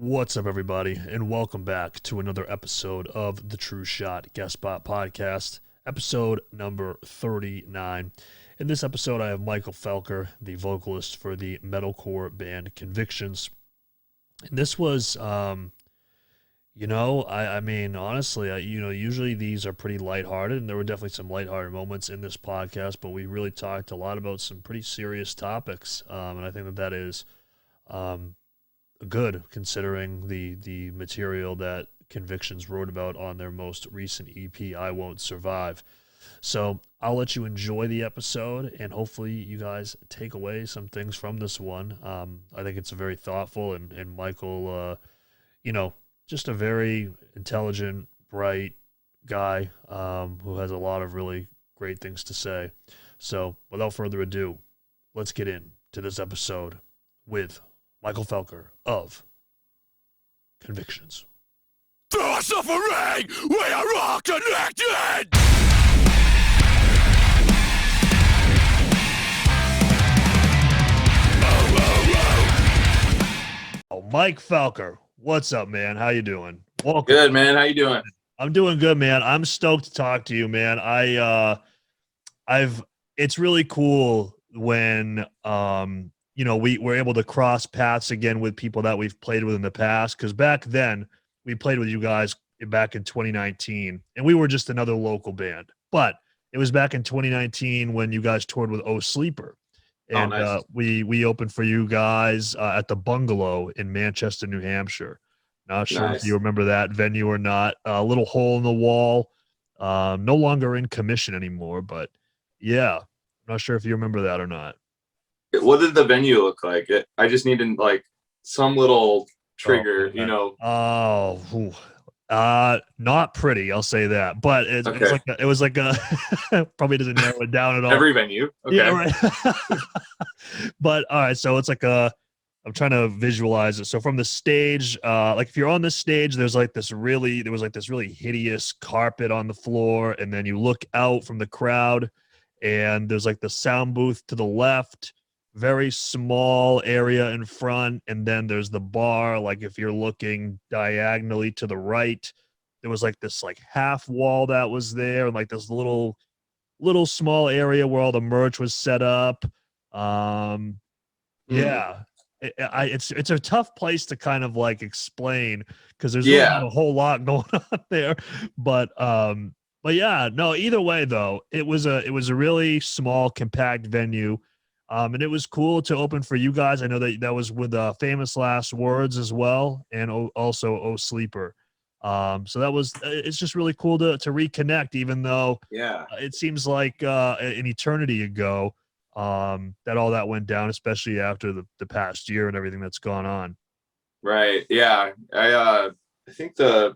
What's up, everybody, and welcome back to another episode of the TrueShot Guest Spot Podcast, episode number 39. In this episode, I have Michael Felker, the vocalist for the metalcore band Convictions. And this was, honestly, usually these are pretty lighthearted, and there were definitely some lighthearted moments in this podcast, but we really talked a lot about some pretty serious topics, and I think that is good, considering the material that Convictions wrote about on their most recent EP, I Won't Survive. So I'll let you enjoy the episode, and hopefully you guys take away some things from this one. I think it's a very thoughtful, and Michael, just a very intelligent, bright guy who has a lot of really great things to say. So without further ado, let's get into this episode with Michael Felker of Convictions. Through our suffering, we are all connected! Oh, Mike Felker, what's up, man? How you doing? Welcome. Good, man. How you doing? I'm doing good, man. I'm stoked to talk to you, man. It's really cool when we were able to cross paths again with people that we've played with in the past. Because back then, we played with you guys back in 2019, and we were just another local band. But it was back in 2019 when you guys toured with Oh Sleeper. And nice. We opened for you guys at the Bungalow in Manchester, New Hampshire. Not sure if you remember that venue or not. A little hole in the wall. No longer in commission anymore, but yeah. Not sure if you remember that or not. What did the venue look like? I just needed some little trigger, Not pretty, I'll say that. But it was like a probably doesn't narrow it down at all. Every venue. Okay. Yeah, right. But all right, so it's like I'm trying to visualize it. So from the stage, if you're on the stage, there was this really hideous carpet on the floor, and then you look out from the crowd, and there's the sound booth to the left, very small area in front, and then there's the bar. If you're looking diagonally to the right, there was this half wall that was there, and this little small area where all the merch was set up. Yeah. It's a tough place to kind of explain, because there's really not a whole lot going on there, but yeah, no, either way though, it was a really small, compact venue, and it was cool to open for you guys. I know that was with Famous Last Words as well, and also Oh Sleeper. So it's just really cool to reconnect, even though it seems like an eternity ago that all that went down, especially after the past year and everything that's gone on. Right. Yeah. I think the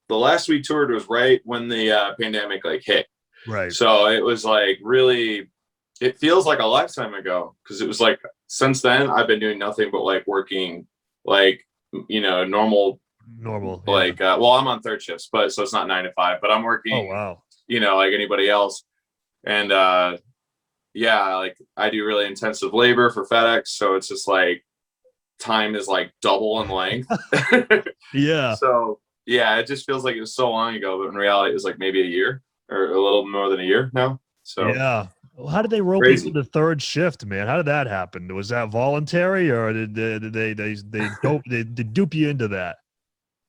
last we toured was right when the pandemic hit. Right. So it was really, it feels like a lifetime ago, because it was since then I've been doing nothing but working normal. Yeah. Well, I'm on third shifts, so it's not 9 to 5, but I'm working. Oh wow. Like anybody else, and I do really intensive labor for FedEx, so it's just time is double in length. Yeah. So yeah, it just feels like it was so long ago, but in reality it was maybe a year or a little more than a year now. So yeah. Well, how did they rope you to the third shift, man? How did that happen? Was that voluntary, or did they dupe you into that?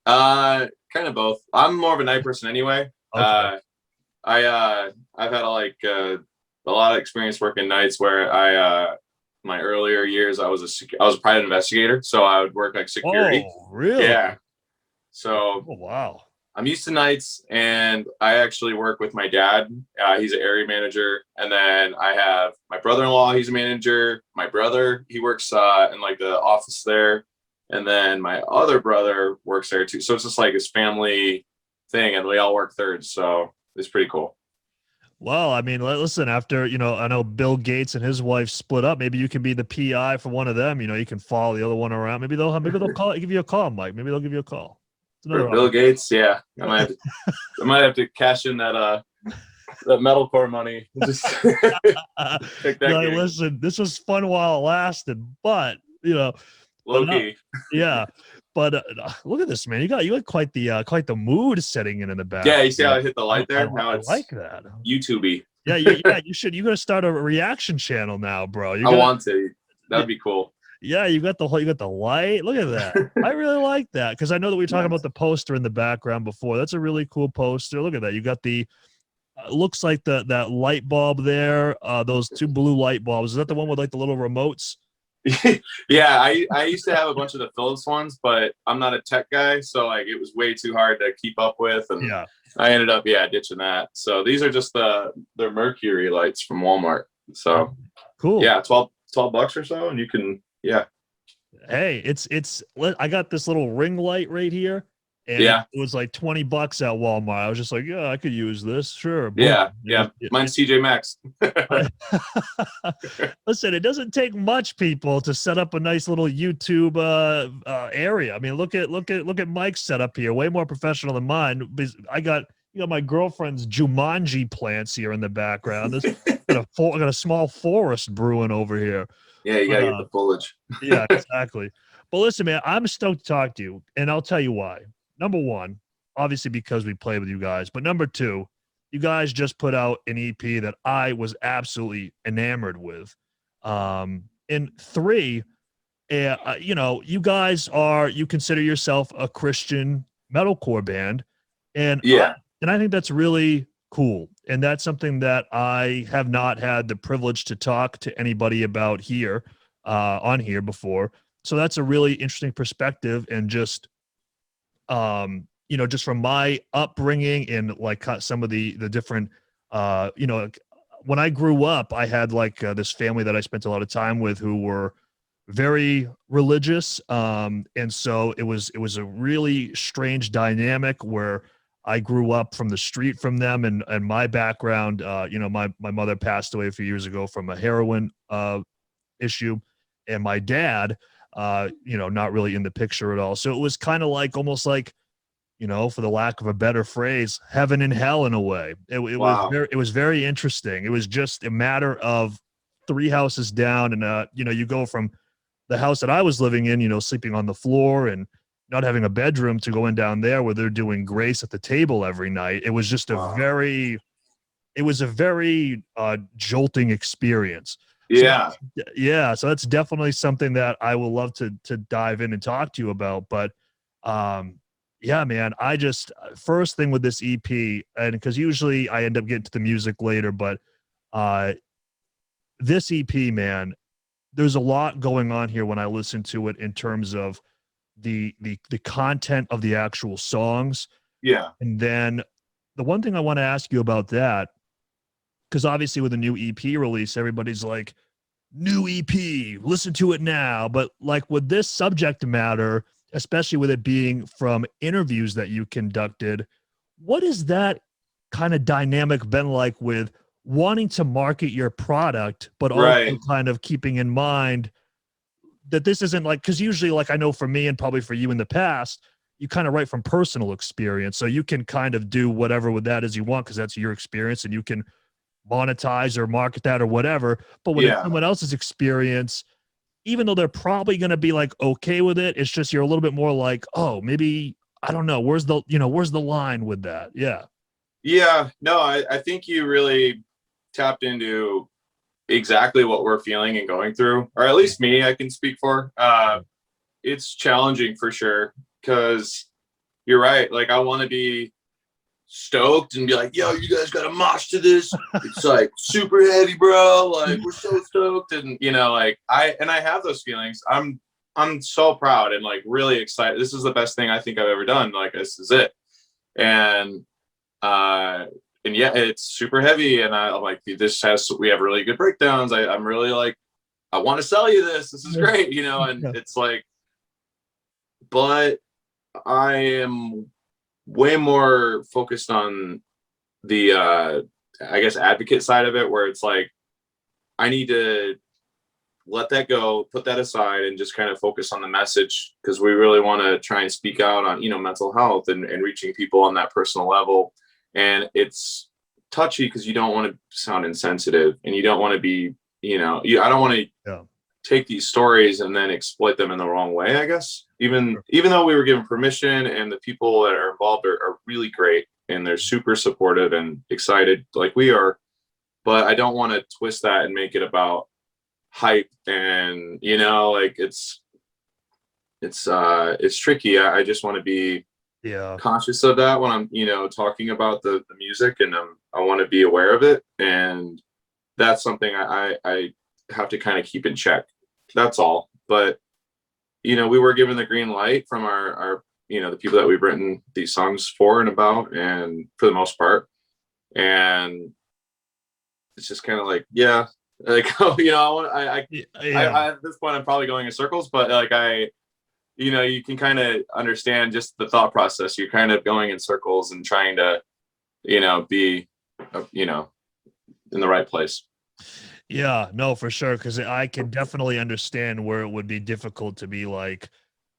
Kind of both. I'm more of a night person anyway. Okay. I've had a lot of experience working nights, where my earlier years I was a private investigator, so I would work security. Oh, really? Yeah. So wow. I'm used to nights, and I actually work with my dad. He's an area manager, and then I have my brother-in-law. He's a manager. My brother, he works in the office there, and then my other brother works there too. So it's just his family thing, and we all work thirds. So it's pretty cool. Well, I mean, listen, after, I know Bill Gates and his wife split up. Maybe you can be the PI for one of them. You can follow the other one around. Maybe they'll give you a call, Mike. Maybe they'll give you a call. For Bill Gates, yeah. I might have to cash in that metalcore money. Just take that. Listen, this was fun while it lasted, but low key. Yeah. But look at this, man. You got quite the mood setting in the back. Yeah, you see how I hit the light there? Now it's like that. YouTube-y. Yeah, you should. You got to start a reaction channel now, bro. I want to. That'd be cool. Yeah, you got the light. Look at that. I really like that because I know that we were talking about the poster in the background before. That's a really cool poster. Look at that. You got the looks like that light bulb there. Those 2 blue light bulbs. Is that the one with like the little remotes? Yeah, I used to have a bunch of the Philips ones, but I'm not a tech guy, so like it was way too hard to keep up with, and yeah, I ended up ditching that. So these are just the Mercury lights from Walmart. So cool. Yeah, $12 or so, and you can Hey, I got this little ring light right here. And it was like $20 at Walmart. I was just like, yeah, I could use this. Sure. Boom. Yeah. Mine's TJ Maxx. Listen, it doesn't take much, people, to set up a nice little YouTube area. I mean, look at Mike's setup here. Way more professional than mine. I got my girlfriend's Jumanji plants here in the background. I got a small forest brewing over here. Yeah, you gotta get the foliage. Yeah, exactly. But listen, man, I'm stoked to talk to you, and I'll tell you why. Number one, obviously because we play with you guys, but number two, you guys just put out an EP that I was absolutely enamored with. And three, you guys you consider yourself a Christian metalcore band, and I think that's really cool. And that's something that I have not had the privilege to talk to anybody about here on here before. So that's a really interesting perspective, and just just from my upbringing and like some of the different when I grew up, I had like this family that I spent a lot of time with who were very religious, and so it was a really strange dynamic where I grew up from the street from them, and my background, my mother passed away a few years ago from a heroin issue, and my dad not really in the picture at all. So it was kind of like almost like, for the lack of a better phrase, heaven and hell in a way. It was very interesting. It was just a matter of 3 houses down, and you go from the house that I was living in, sleeping on the floor and not having a bedroom, to going down there where they're doing grace at the table every night. It was just a very jolting experience. Yeah. So that's definitely something that I will love to dive in and talk to you about. But man, I just, first thing with this EP, and because usually I end up getting to the music later, but this EP, man, there's a lot going on here when I listen to it in terms of the content of the actual songs. Yeah. And then the one thing I want to ask you about that, because obviously with a new EP release, everybody's like, new EP, listen to it now. But like with this subject matter, especially with it being from interviews that you conducted, what is that kind of dynamic been like with wanting to market your product, but also kind of keeping in mind that this isn't like, because usually, like I know for me and probably for you in the past, you kind of write from personal experience. So you can kind of do whatever with that as you want, because that's your experience, and you can monetize or market that or whatever. But when it's someone else's experience, even though they're probably going to be like okay with it, it's just you're a little bit more like, oh, maybe, I don't know, where's the line with that? Yeah No, I think you really tapped into exactly what we're feeling and going through, or at least me, I can speak for. It's challenging for sure, because you're right, like I want to be stoked and be like, yo, you guys gotta mosh to this, it's like super heavy, bro, like we're so stoked, and like I have those feelings. I'm so proud and like really excited. This is the best thing I think I've ever done. Like, this is it. And yeah, it's super heavy, and I'm like, we have really good breakdowns. I'm really like, I want to sell you this is great, and it's like, but I am way more focused on the I guess advocate side of it, where it's like I need to let that go, put that aside, and just kind of focus on the message, because we really want to try and speak out on mental health and reaching people on that personal level. And it's touchy because you don't want to sound insensitive, and you don't want to be I don't want to take these stories and then exploit them in the wrong way, I guess. Even though we were given permission, and the people that are involved are really great, and they're super supportive and excited like we are, but I don't want to twist that and make it about hype, and like it's tricky. I just want to be conscious of that when I'm talking about the music, and I want to be aware of it, and that's something I have to kind of keep in check. That's all. But we were given the green light from our the people that we've written these songs for and about, and for the most part, and it's just kind of like, like, I at this point I'm probably going in circles, but like you can kind of understand just the thought process. You're kind of going in circles and trying to be in the right place. Yeah, no, for sure. Because I can definitely understand where it would be difficult to be like,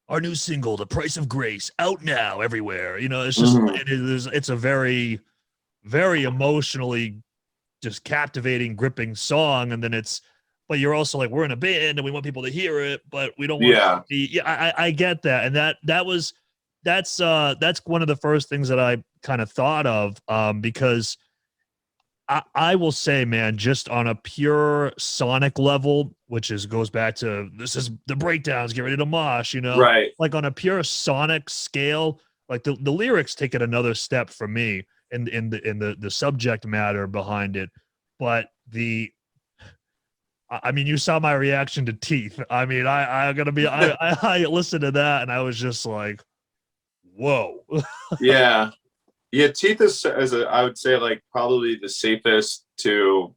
our new single, "The Price of Grace," out now everywhere. It's just it's a very, very emotionally just captivating, gripping song, and then but you're also like, we're in a band and we want people to hear it, but we don't want to be. I get that, and that's one of the first things that I kind of thought of, because I will say, man, just on a pure sonic level, which goes back to, this is the breakdowns, get ready to mosh, right? Like on a pure sonic scale, like the lyrics take it another step for me in the subject matter behind it. But I mean, you saw my reaction to Teeth. I mean, I listened to that and I was just like, whoa. Yeah, Teeth is, I would say, like, probably the safest to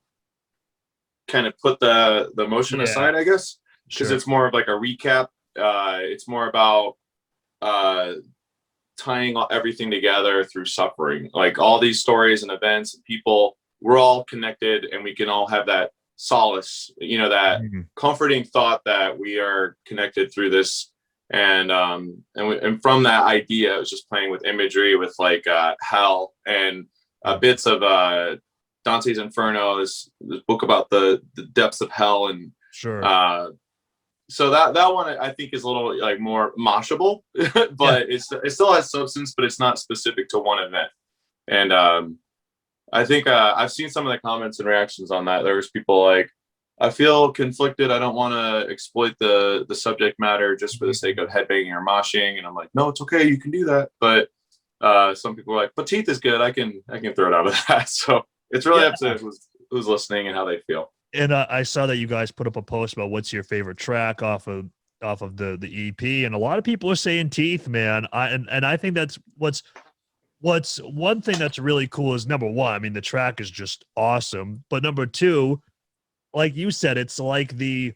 kind of put the emotion aside, I guess, because it's more of like a recap. It's more about tying everything together through suffering. Like, all these stories and events and people, we're all connected, and we can all have that solace, that comforting thought that we are connected through this. And from that idea, it was just playing with imagery, with like hell and bits of Dante's Inferno, this book about the depths of hell, and so that one I think is a little like more moshable, but it still has substance, but it's not specific to one event. And I think I've seen some of the comments and reactions on that. There was people like, I feel conflicted. I don't want to exploit the subject matter just for the sake of headbanging or moshing. And I'm like, no, it's okay. You can do that. But some people are like, but Teeth is good. I can throw it out of that. So it's really up to who's listening and how they feel. And I saw that you guys put up a post about what's your favorite track off of the EP. And a lot of people are saying Teeth, man. I think that's what's one thing that's really cool is, number one, I mean, the track is just awesome. But number two, like you said, it's like I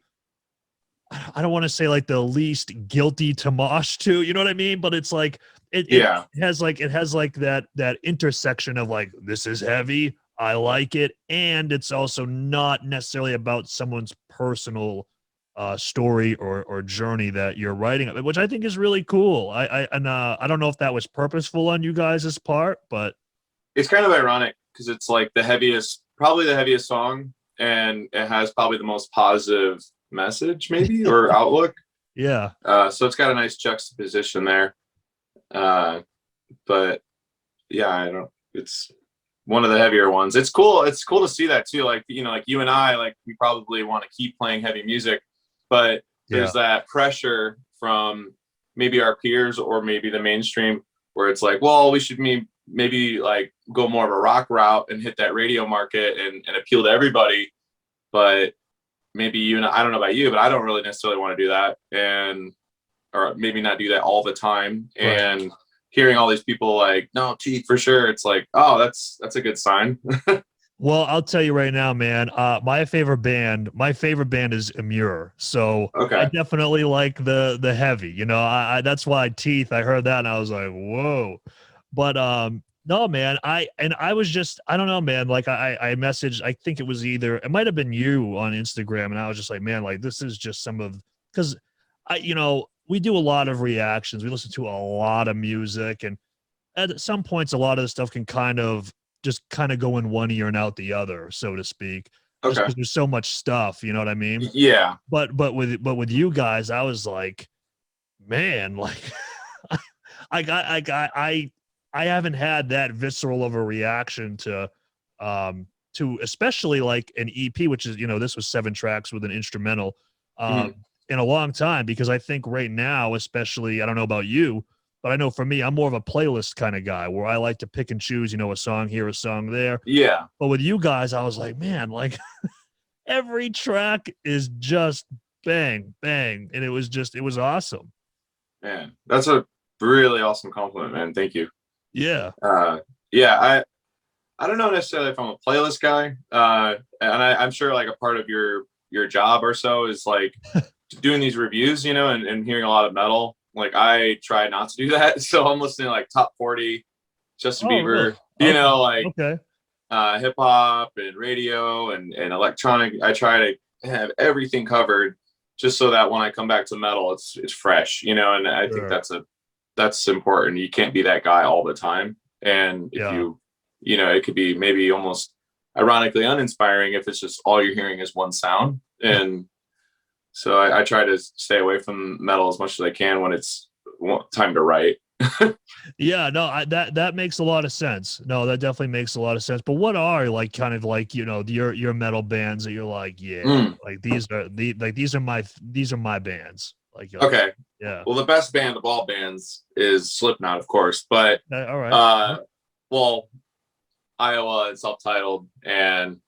don't want to say like the least guilty to mosh to, you know what I mean? But it's like, it has that intersection of like, this is heavy, I like it. And it's also not necessarily about someone's personal story or journey that you're writing, which I think is really cool. I don't know if that was purposeful on you guys' part, but it's kind of ironic because it's like probably the heaviest song, and it has probably the most positive message, maybe, or outlook. So it's got a nice juxtaposition there. But yeah, it's one of the heavier ones. It's cool to see that too. Like, like you and I, like, we probably want to keep playing heavy music, but there's that pressure from maybe our peers or maybe the mainstream where it's like, well, we should maybe like go more of a rock route and hit that radio market and appeal to everybody. But maybe I don't know about you, but I don't really necessarily want to do that, or maybe not do that all the time. Right. And hearing all these people like, no, Teeth for sure, it's like, oh, that's a good sign. Well, I'll tell you right now, man, my favorite band is Amur. So I definitely like the heavy, I that's why Teeth, I heard that and I was like, whoa. But no, man, I was just, I don't know, man, like I messaged, I think it might have been you on Instagram, and I was just like, man, like, this is just because we do a lot of reactions, we listen to a lot of music, and at some points a lot of the stuff can kind of go in one ear and out the other, so to speak. just Okay. because there's so much stuff, you know what I mean? Yeah. But with you guys, I was like, man, like I haven't had that visceral of a reaction to especially like an EP, which is, you know, this was 7 tracks with an instrumental in a long time, because I think right now, especially, I don't know about you, but I know for me, I'm more of a playlist kind of guy where I like to pick and choose, you know, a song here, a song there. Yeah. But with you guys, I was like, man, like every track is just bang, bang. And it was awesome. Man, that's a really awesome compliment, man. Thank you. Yeah. Yeah, I don't know necessarily if I'm a playlist guy. And I'm sure like a part of your job or so is like doing these reviews, you know, and hearing a lot of metal. Like I try not to do that. So I'm listening to like top 40, Justin Bieber, really? you know, like okay. Hip hop and radio and electronic. I try to have everything covered just so that when I come back to metal, it's fresh, you know, and I think that's important. You can't be that guy all the time. And if you know, it could be maybe almost ironically uninspiring if it's just all you're hearing is one sound. And so I try to stay away from metal as much as I can when it's time to write. Yeah, no, that makes a lot of sense. No, that definitely makes a lot of sense. But what are like kind of like, you know, your metal bands that you're like, like these are my bands. Like okay. Yeah. Well, the best band of all bands is Slipknot, of course, but all right. Well, Iowa and Self-Titled and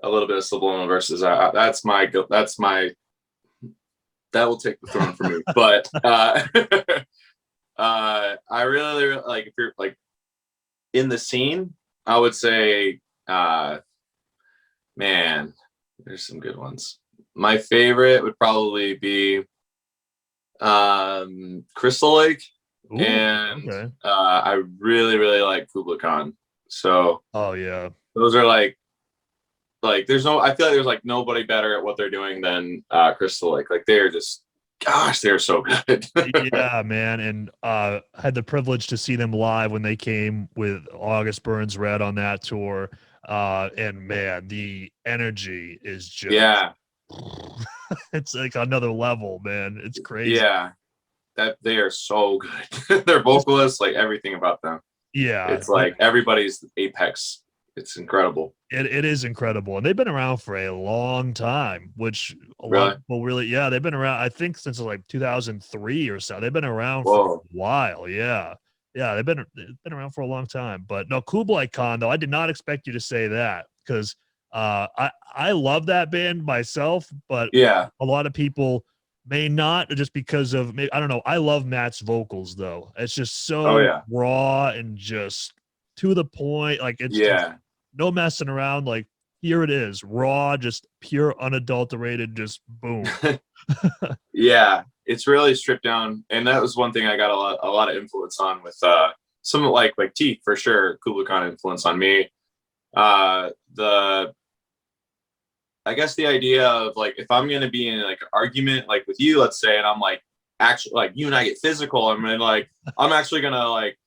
a little bit of Subliminal Verses. That will take the throne for me. But I really like, if you're like in the scene, I would say, man, there's some good ones. My favorite would probably be Crystal Lake. Ooh, and I really like Kubla Khan. So those are like there's no, I feel like there's like nobody better at what they're doing than Crystal Lake. Like they're just, gosh, they're so good. Yeah, man. And had the privilege to see them live when they came with August Burns Red on that tour. And man, the energy is just it's like another level, man. It's crazy. Yeah, that they are so good. Their vocalists, like everything about them. Yeah, it's like everybody's apex. It's incredible. It is incredible, and they've been around for a long time. Which a lot of people really, they've been around. I think since like 2003 or so. They've been around for a while. Yeah, they've been around for a long time. But no, Kublai Khan though, I did not expect you to say that, because I love that band myself, but a lot of people may not, just because of, maybe, I don't know. I love Matt's vocals though. It's just so raw and just to the point. Like it's just no messing around. Like here it is, raw, just pure, unadulterated, just boom. Yeah, it's really stripped down, and that was one thing I got a lot of influence on with some like Teeth for sure. Kubla Khan influence on me. I guess the idea of like, if I'm going to be in like an argument, like with you, let's say, and I'm like, actually like you and I get physical, I'm actually going to like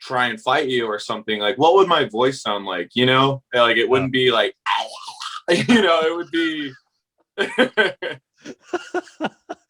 try and fight you or something. Like, what would my voice sound like? You know, like it wouldn't be like, you know, it would be,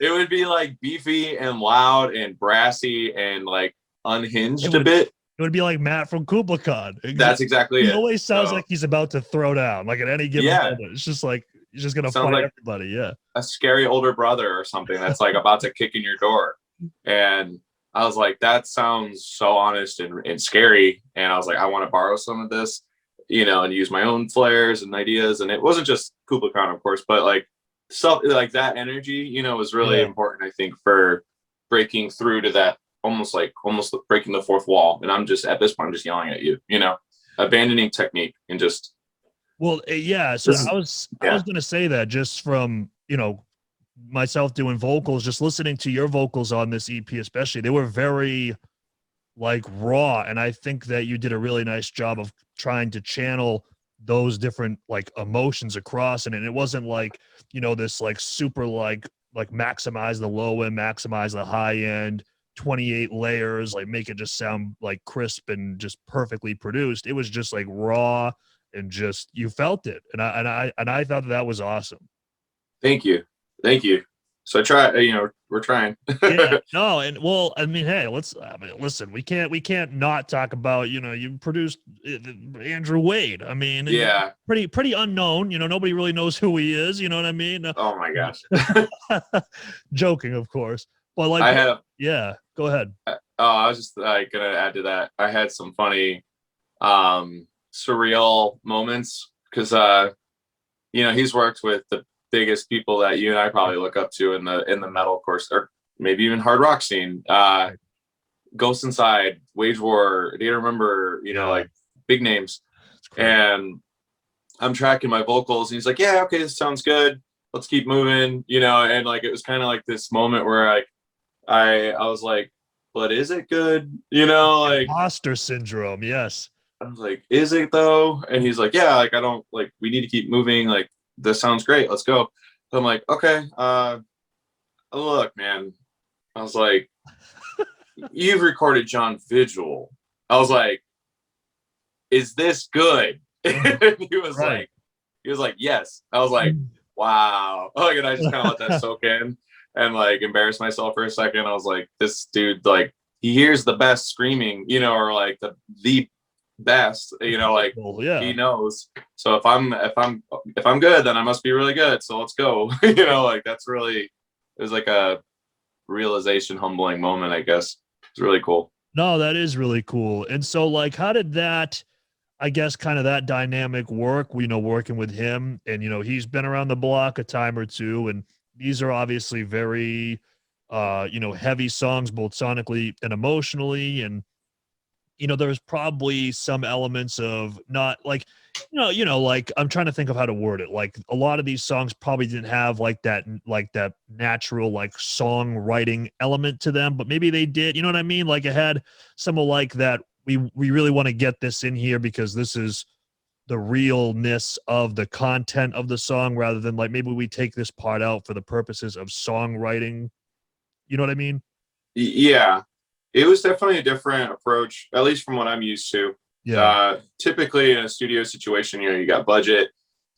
it would be like beefy and loud and brassy and like unhinged a bit. It would be like Matt from Kubla Khan. That's exactly it. He always sounds like he's about to throw down, like at any given moment. It's just like he's just gonna fight like everybody. Yeah, a scary older brother or something that's like about to kick in your door. And I was like, that sounds so honest and scary. And I was like, I want to borrow some of this, you know, and use my own flares and ideas. And it wasn't just Kubla Khan, of course, but like stuff like that energy, you know, was really important, I think, for breaking through to that. Almost breaking the fourth wall. And I'm just, at this point, I'm just yelling at you, you know, abandoning technique and just. Well, so I was going to say that just from, you know, myself doing vocals, just listening to your vocals on this EP, especially, they were very like raw. And I think that you did a really nice job of trying to channel those different like emotions across. And it wasn't like, you know, this like super like maximize the low end, maximize the high end, 28 layers, like make it just sound like crisp and just perfectly produced. It was just like raw and just you felt it, and I thought that was awesome. Thank you. So we're trying. Yeah, no, and well, I mean, hey, listen, we can't not talk about, you produced Andrew Wade. I mean, yeah, pretty unknown, nobody really knows who he is, you know what I mean? Oh my gosh. Joking, of course, but like, yeah, go ahead. I was just gonna add to that. I had some funny surreal moments because he's worked with the biggest people that you and I probably look up to in the metalcore or maybe even hard rock scene. Ghost Inside, Wage War, do you remember, like big names. And I'm tracking my vocals and he's like, yeah, okay, this sounds good. Let's keep moving, and like it was kind of like this moment where I was like, but is it good? Like imposter syndrome, yes. I was like, is it though? And he's like, yeah, like I don't like we need to keep moving, like this sounds great, let's go. So I'm like, okay, look, man. I was like, you've recorded John Vigil. I was like, is this good? And he was like, yes. I was like, wow. Like, and I just kind of let that soak in and like embarrass myself for a second. I was like, this dude, like, he hears the best screaming, or like the best, like he knows. So if I'm good, then I must be really good. So let's go. Like that's really, it was like a realization, humbling moment, I guess. It's really cool. No, that is really cool. And so like, how did that, I guess, kind of that dynamic work, working with him, and, he's been around the block a time or two, and these are obviously very, heavy songs, both sonically and emotionally. And, there's probably some elements of not like, like I'm trying to think of how to word it. Like a lot of these songs probably didn't have like that natural, like songwriting element to them, but maybe they did, you know what I mean? Like it had some of like that. We really want to get this in here because this is the realness of the content of the song rather than like, maybe we take this part out for the purposes of songwriting. You know what I mean? Yeah. It was definitely a different approach, at least from what I'm used to. Yeah. Typically in a studio situation, you got budget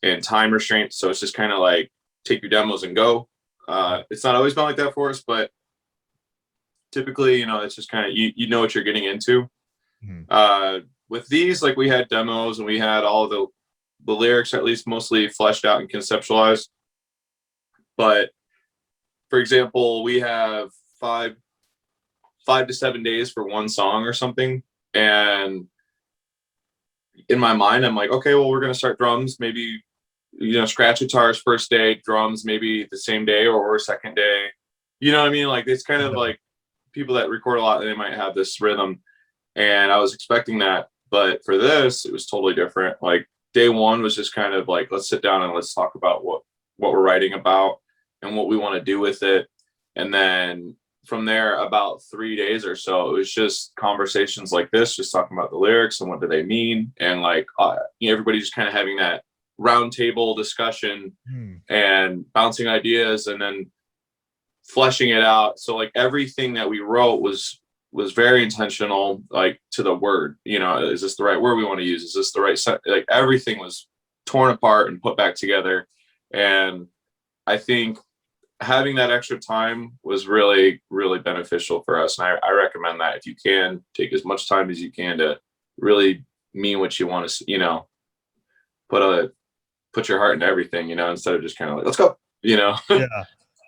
and time restraints. So it's just kind of like take your demos and go. It's not always been like that for us, but typically, it's just kind of, you know what you're getting into. Mm-hmm. With these, like we had demos and we had all the lyrics at least mostly fleshed out and conceptualized. But for example, we have 5 to 7 days for one song or something. And in my mind, I'm like, okay, well, we're going to start drums, maybe, scratch guitars first day, drums, maybe the same day or second day. You know what I mean? Like, it's kind of like people that record a lot, they might have this rhythm. And I was expecting that. But for this, it was totally different. Like day one was just kind of like, let's sit down and let's talk about what we're writing about and what we want to do with it. And then from there, about 3 days or so, it was just conversations like this, just talking about the lyrics and what do they mean. And like, everybody just kind of having that round table discussion and bouncing ideas and then fleshing it out. So like everything that we wrote was very intentional, like to the word, is this the right word we want to use? Is this the right set? Like everything was torn apart and put back together. And I think having that extra time was really, really beneficial for us. And I recommend that if you can take as much time as you can to really mean what you want to, put your heart into everything, instead of just kind of like, let's go, yeah,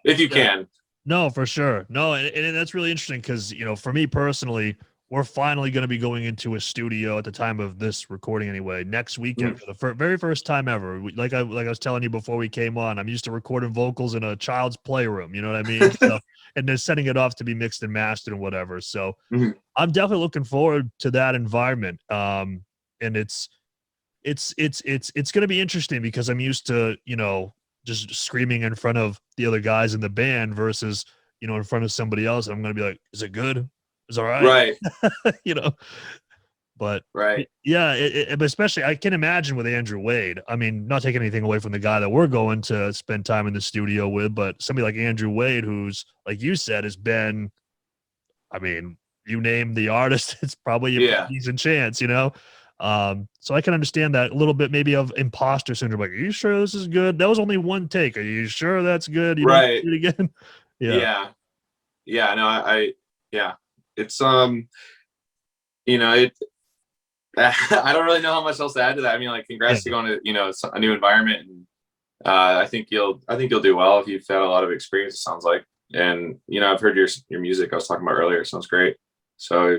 if you can. No, for sure. No. And that's really interesting. Cause for me personally, we're finally going to be going into a studio at the time of this recording anyway, next weekend for the very first time ever. Like I was telling you before we came on, I'm used to recording vocals in a child's playroom, you know what I mean? So, and then setting it off to be mixed and mastered and whatever. So I'm definitely looking forward to that environment. And it's going to be interesting because I'm used to, just screaming in front of the other guys in the band versus, in front of somebody else. I'm going to be like, is it good? It's all right. Right. But right. Yeah. Especially I can imagine with Andrew Wade, I mean, not taking anything away from the guy that we're going to spend time in the studio with, but somebody like Andrew Wade, who's, like you said, has been, I mean, you name the artist, it's probably a decent chance, So I can understand that a little bit, maybe of imposter syndrome. Like, are you sure this is good? That was only one take. Are you sure that's good? You Right. Do it again. Yeah. No, yeah. It's you know, it. I don't really know how much else to add to that. I mean, like, congrats to going to, you know, a new environment, and I think you'll do well if you've had a lot of experience. It sounds like, and you know, I've heard your music I was talking about earlier. It sounds great. So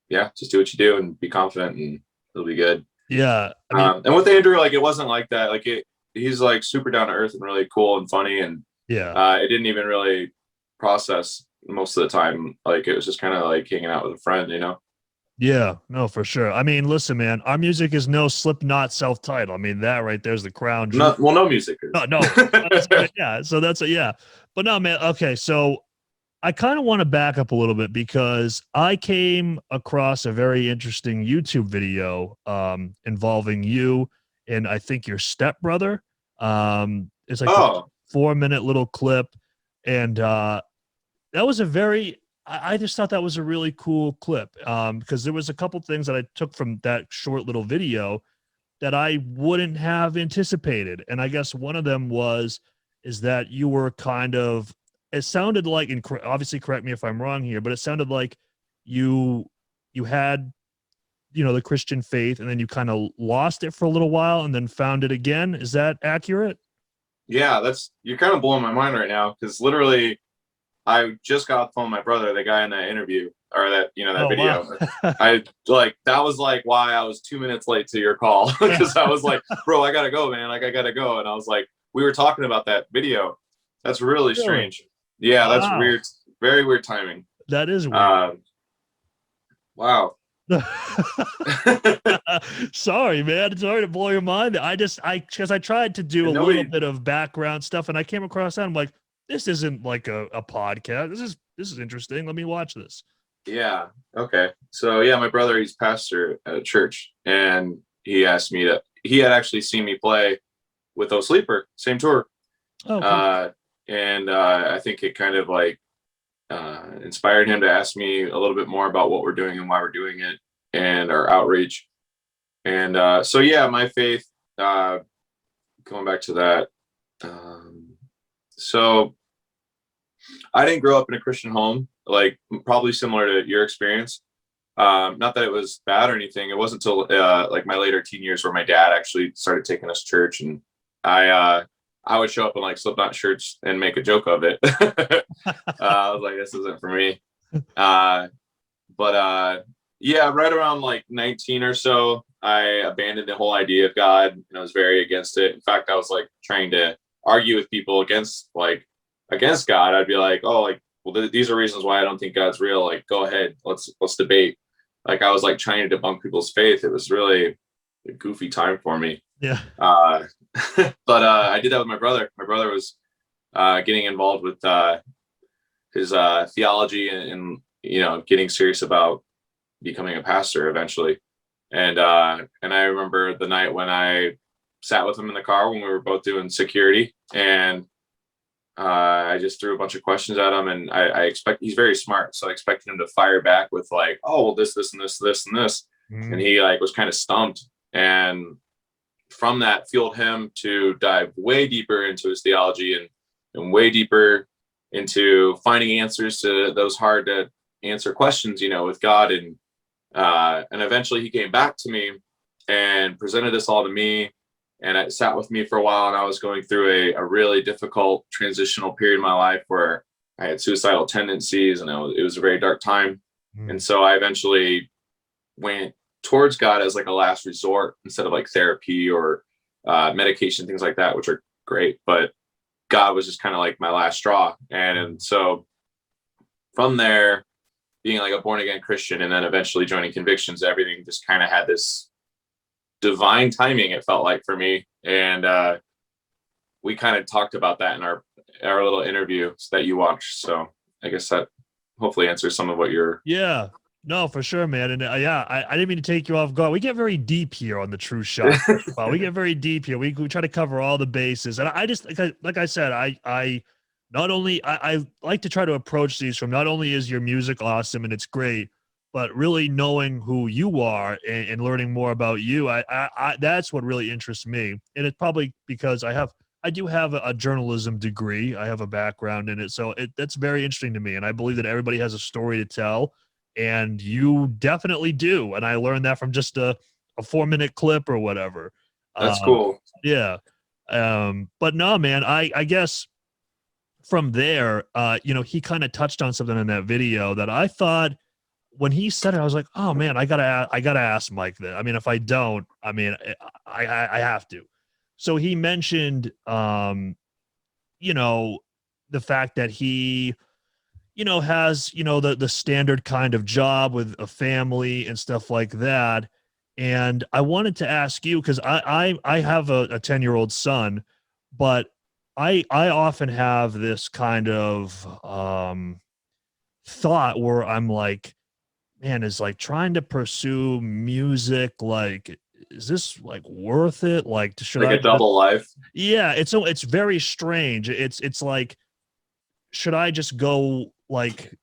yeah, just do what you do and be confident, and it'll be good. Yeah. I mean, and with Andrew, like, it wasn't like that. Like, he's like super down to earth and really cool and funny, and it didn't even really process most of the time. Like, it was just kind of like hanging out with a friend, you know? Yeah, no, for sure. I mean, listen, man, our music is no Slipknot self-titled. I mean, that right there's the crown. No music is. No. Yeah, so that's but no, man. Okay, so I kind of want to back up a little bit because I came across a very interesting YouTube video involving you and I think your stepbrother. It's like a 4-minute little clip, and that was a very. I just thought that was a really cool clip because there was a couple things that I took from that short little video that I wouldn't have anticipated, and I guess one of them is that you were kind of. It sounded like, and obviously correct me if I'm wrong here, but it sounded like you had, you know, the Christian faith, and then you kind of lost it for a little while and then found it again. Is that accurate? Yeah, you're kind of blowing my mind right now, because literally I just got off the phone with my brother, the guy in that interview, or that, you know, that video. Wow. I like, that was like why I was 2 minutes late to your call, because I was like, bro, I gotta go, man. Like, I gotta go. And I was like, we were talking about that video. That's really strange. Yeah, that's weird. Very weird timing. That is weird. Wow. Sorry, man. Sorry to blow your mind. Because I tried to do a little bit of background stuff, and I came across that. I'm like, this isn't like a podcast. This is interesting. Let me watch this. Yeah. Okay. So yeah, my brother, he's pastor at a church, and he asked me he had actually seen me play with O Sleeper, same tour. Oh, cool. And I think it kind of like inspired him to ask me a little bit more about what we're doing and why we're doing it, and our outreach. And so yeah, my faith, going back to that. So I didn't grow up in a Christian home, like probably similar to your experience. Not that it was bad or anything. It wasn't until like my later teen years where my dad actually started taking us to church, and I would show up in like Slipknot shirts and make a joke of it. I was like, this isn't for me. But yeah, right around like 19 or so, I abandoned the whole idea of God, and I was very against it. In fact, I was like trying to argue with people against God. I'd be like, oh, like, well, these are reasons why I don't think God's real. Like, go ahead, let's debate. Like, I was like trying to debunk people's faith. It was really a goofy time for me. Yeah. But I did that with my brother. My brother was getting involved with his theology and you know, getting serious about becoming a pastor eventually. And I remember the night when I sat with him in the car when we were both doing security, and I just threw a bunch of questions at him, and I expect, he's very smart, so I expected him to fire back with like, oh, well, this and this and this. Mm-hmm. And he like was kind of stumped, and from that fueled him to dive way deeper into his theology and way deeper into finding answers to those hard to answer questions, you know, with God. And eventually he came back to me and presented this all to me, and it sat with me for a while. And I was going through a really difficult transitional period in my life where I had suicidal tendencies, and it was a very dark time. Mm. And so I eventually went towards God as like a last resort instead of like therapy or medication, things like that, which are great. But God was just kind of like my last straw. And so from there, being like a born again Christian and then eventually joining Convictions, everything just kind of had this divine timing, it felt like, for me. And we kind of talked about that in our little interview that you watched. So I guess that hopefully answers some of what you're. Yeah. No, for sure, man. And I didn't mean to take you off guard. We get very deep here on the TrueShot. Well, we get very deep here. We try to cover all the bases. And I just, like I said, I not only, I like to try to approach these from not only is your music awesome and it's great, but really knowing who you are and learning more about you, I that's what really interests me. And it's probably because I do have a journalism degree. I have a background in it. So that's very interesting to me. And I believe that everybody has a story to tell, and you definitely do. And I learned that from just a 4-minute clip or whatever. That's cool. Yeah. But no, man, I guess from there, he kind of touched on something in that video that I thought when he said it, I was like, oh man, I gotta ask Mike that. I mean, if I don't, I mean, I have to. So he mentioned, the fact that he, has, the standard kind of job with a family and stuff like that. And I wanted to ask you, because I have a 10-year-old son, but I often have this kind of thought where I'm like, man, is like trying to pursue music, like, is this like worth it? Like, should like I a double life? Yeah, it's very strange. It's like, should I just go like,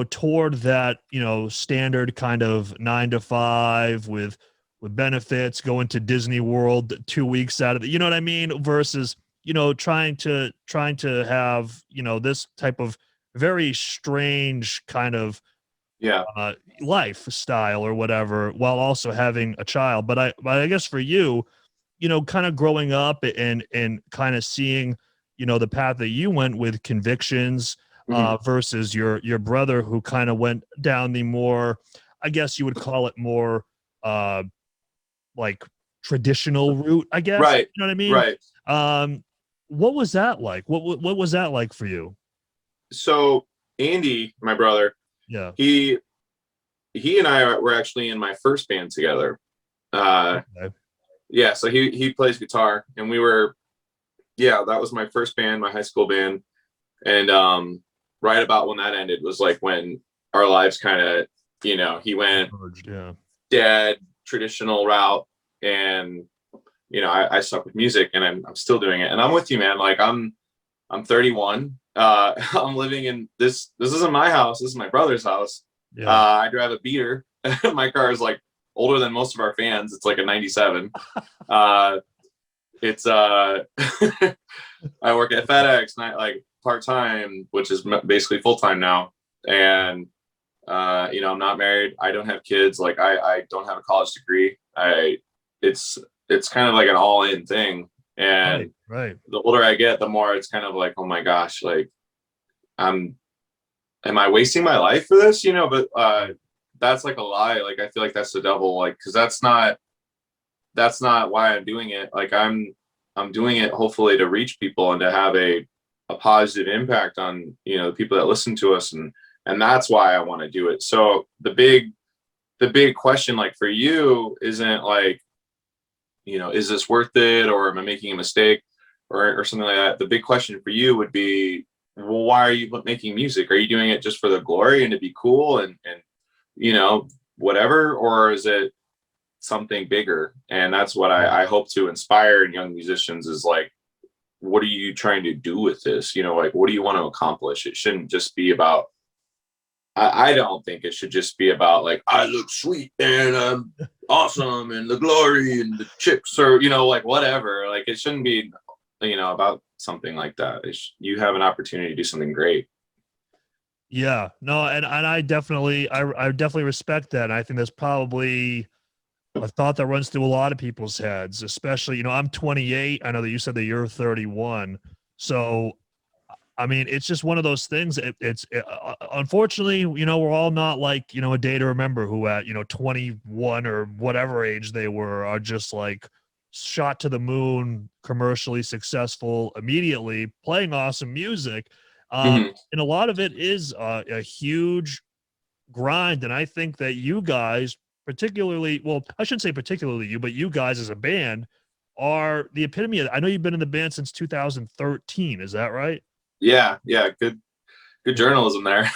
toward that, standard kind of 9 to 5 with benefits, going to Disney World 2 weeks out of the, you know what I mean? Versus, trying to have, this type of very strange kind of lifestyle or whatever, while also having a child. But I guess for you, kind of growing up and kind of seeing, the path that you went with convictions, versus your brother, who kind of went down the more, I guess you would call it more, like traditional route, I guess. Right. You know what I mean? Right. What was that like? What was that like for you? So Andy, my brother, yeah, he and I were actually in my first band together. Okay. Yeah, so he plays guitar, and that was my first band, my high school band. And right about when that ended was like when our lives kind of, he went dad traditional route, and I stuck with music, and I'm still doing it. And I'm with you, man. Like I'm 31. I'm living in this isn't my house, this is my brother's house. I drive a beater. My car is like older than most of our fans. It's like a 97. It's I work at FedEx, like part-time, which is basically full-time now. And I'm not married, I don't have kids, like I don't have a college degree. It's kind of like an all-in thing. And right. The older I get, the more it's kind of like, oh my gosh, like am I wasting my life for this? But that's like a lie. Like I feel like that's the devil, like, because that's not why I'm doing it. Like I'm doing it hopefully to reach people and to have a positive impact on the people that listen to us, and that's why I want to do it. So the big question, like for you, isn't like, is this worth it, or am I making a mistake, or something like that. The big question for you would be, well, why are you making music? Are you doing it just for the glory and to be cool and whatever, or is it something bigger? And that's what I hope to inspire in young musicians, is like, what are you trying to do with this? Like, what do you want to accomplish? It shouldn't just be about, I don't think it should just be about like, I look sweet and I'm awesome and the glory and the chicks, or, like whatever. Like it shouldn't be, about something like that. You have an opportunity to do something great. Yeah, no. And I definitely respect that. And I think that's probably a thought that runs through a lot of people's heads, especially, I'm 28. I know that you said that you're 31. So, I mean, it's just one of those things. It's unfortunately, we're all not like, a day to remember, who at, 21 or whatever age they were, are just like shot to the moon, commercially successful immediately, playing awesome music. And a lot of it is a huge grind. And I think that you guys, particularly, well, I shouldn't say particularly you, but you guys as a band are the epitome of, I know you've been in the band since 2013. Is that right? Yeah. Good journalism there.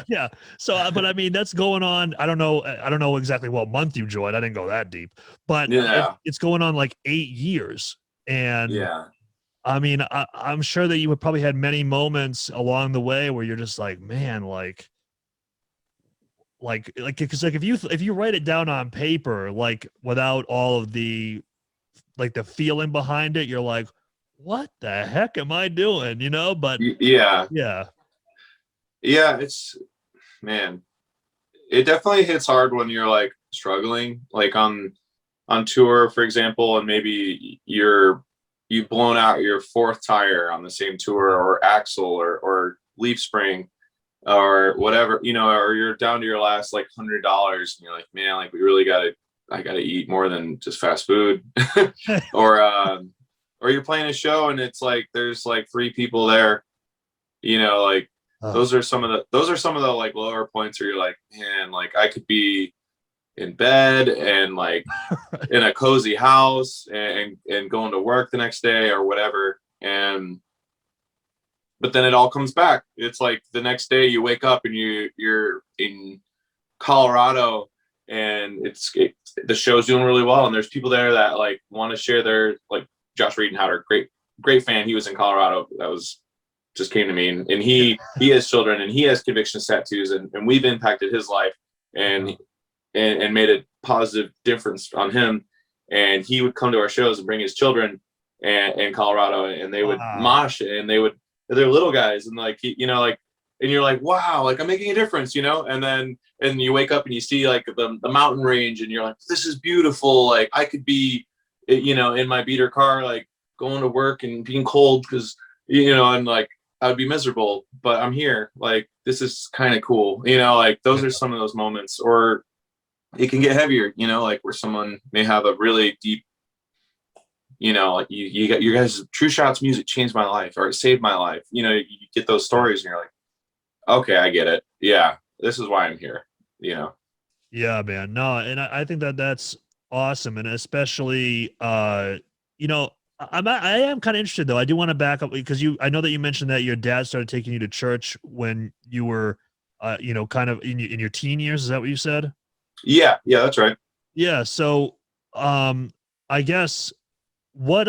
Yeah. So, but I mean, that's going on. I don't know exactly what month you joined. I didn't go that deep, but it's going on like 8 years. And I mean, I'm sure that you would probably had many moments along the way where you're just like, man, like, because like if you write it down on paper, like without all of the like the feeling behind it, you're like, what the heck am I doing? You know, but Yeah. yeah. Yeah. It's, man, it definitely hits hard when you're like struggling, like on tour, for example, and maybe you've blown out your fourth tire on the same tour, or axle, or leaf spring, or whatever, you know, or you're down to your last like $100, and you're like, man, like I gotta eat more than just fast food. Or you're playing a show and it's like there's like 3 people there, you know, like those are some of the like lower points where you're like, man, like I could be in bed and like in a cozy house and going to work the next day or whatever. But then it all comes back. It's like the next day you wake up and you're in Colorado, and the show's doing really well, and there's people there that like want to share their, like Josh Riedenhauer, great fan. He was in Colorado. That was just came to me, and he has children, and he has conviction tattoos, and we've impacted his life and made a positive difference on him. And he would come to our shows and bring his children in Colorado, and they would mosh, and they're little guys, and like you know, like, and you're like, wow, like I'm making a difference, you know. And you wake up and you see like the mountain range, and you're like, this is beautiful. Like I could be, you know, in my beater car, like going to work and being cold because, you know, and like I would be miserable, but I'm here. Like this is kind of cool, you know. Like those are some of those moments. Or it can get heavier, you know, like where someone may have a really deep, you know, like you got your guys' TrueShot's music changed my life, or it saved my life. You know, you get those stories and you're like, okay, I get it. Yeah, this is why I'm here, you know? Yeah, man. No, and I think that's awesome. And especially, you know, I am kind of interested though. I do want to back up because I know that you mentioned that your dad started taking you to church when you were, you know, kind of in your teen years. Is that what you said? Yeah, that's right. Yeah. So, I guess what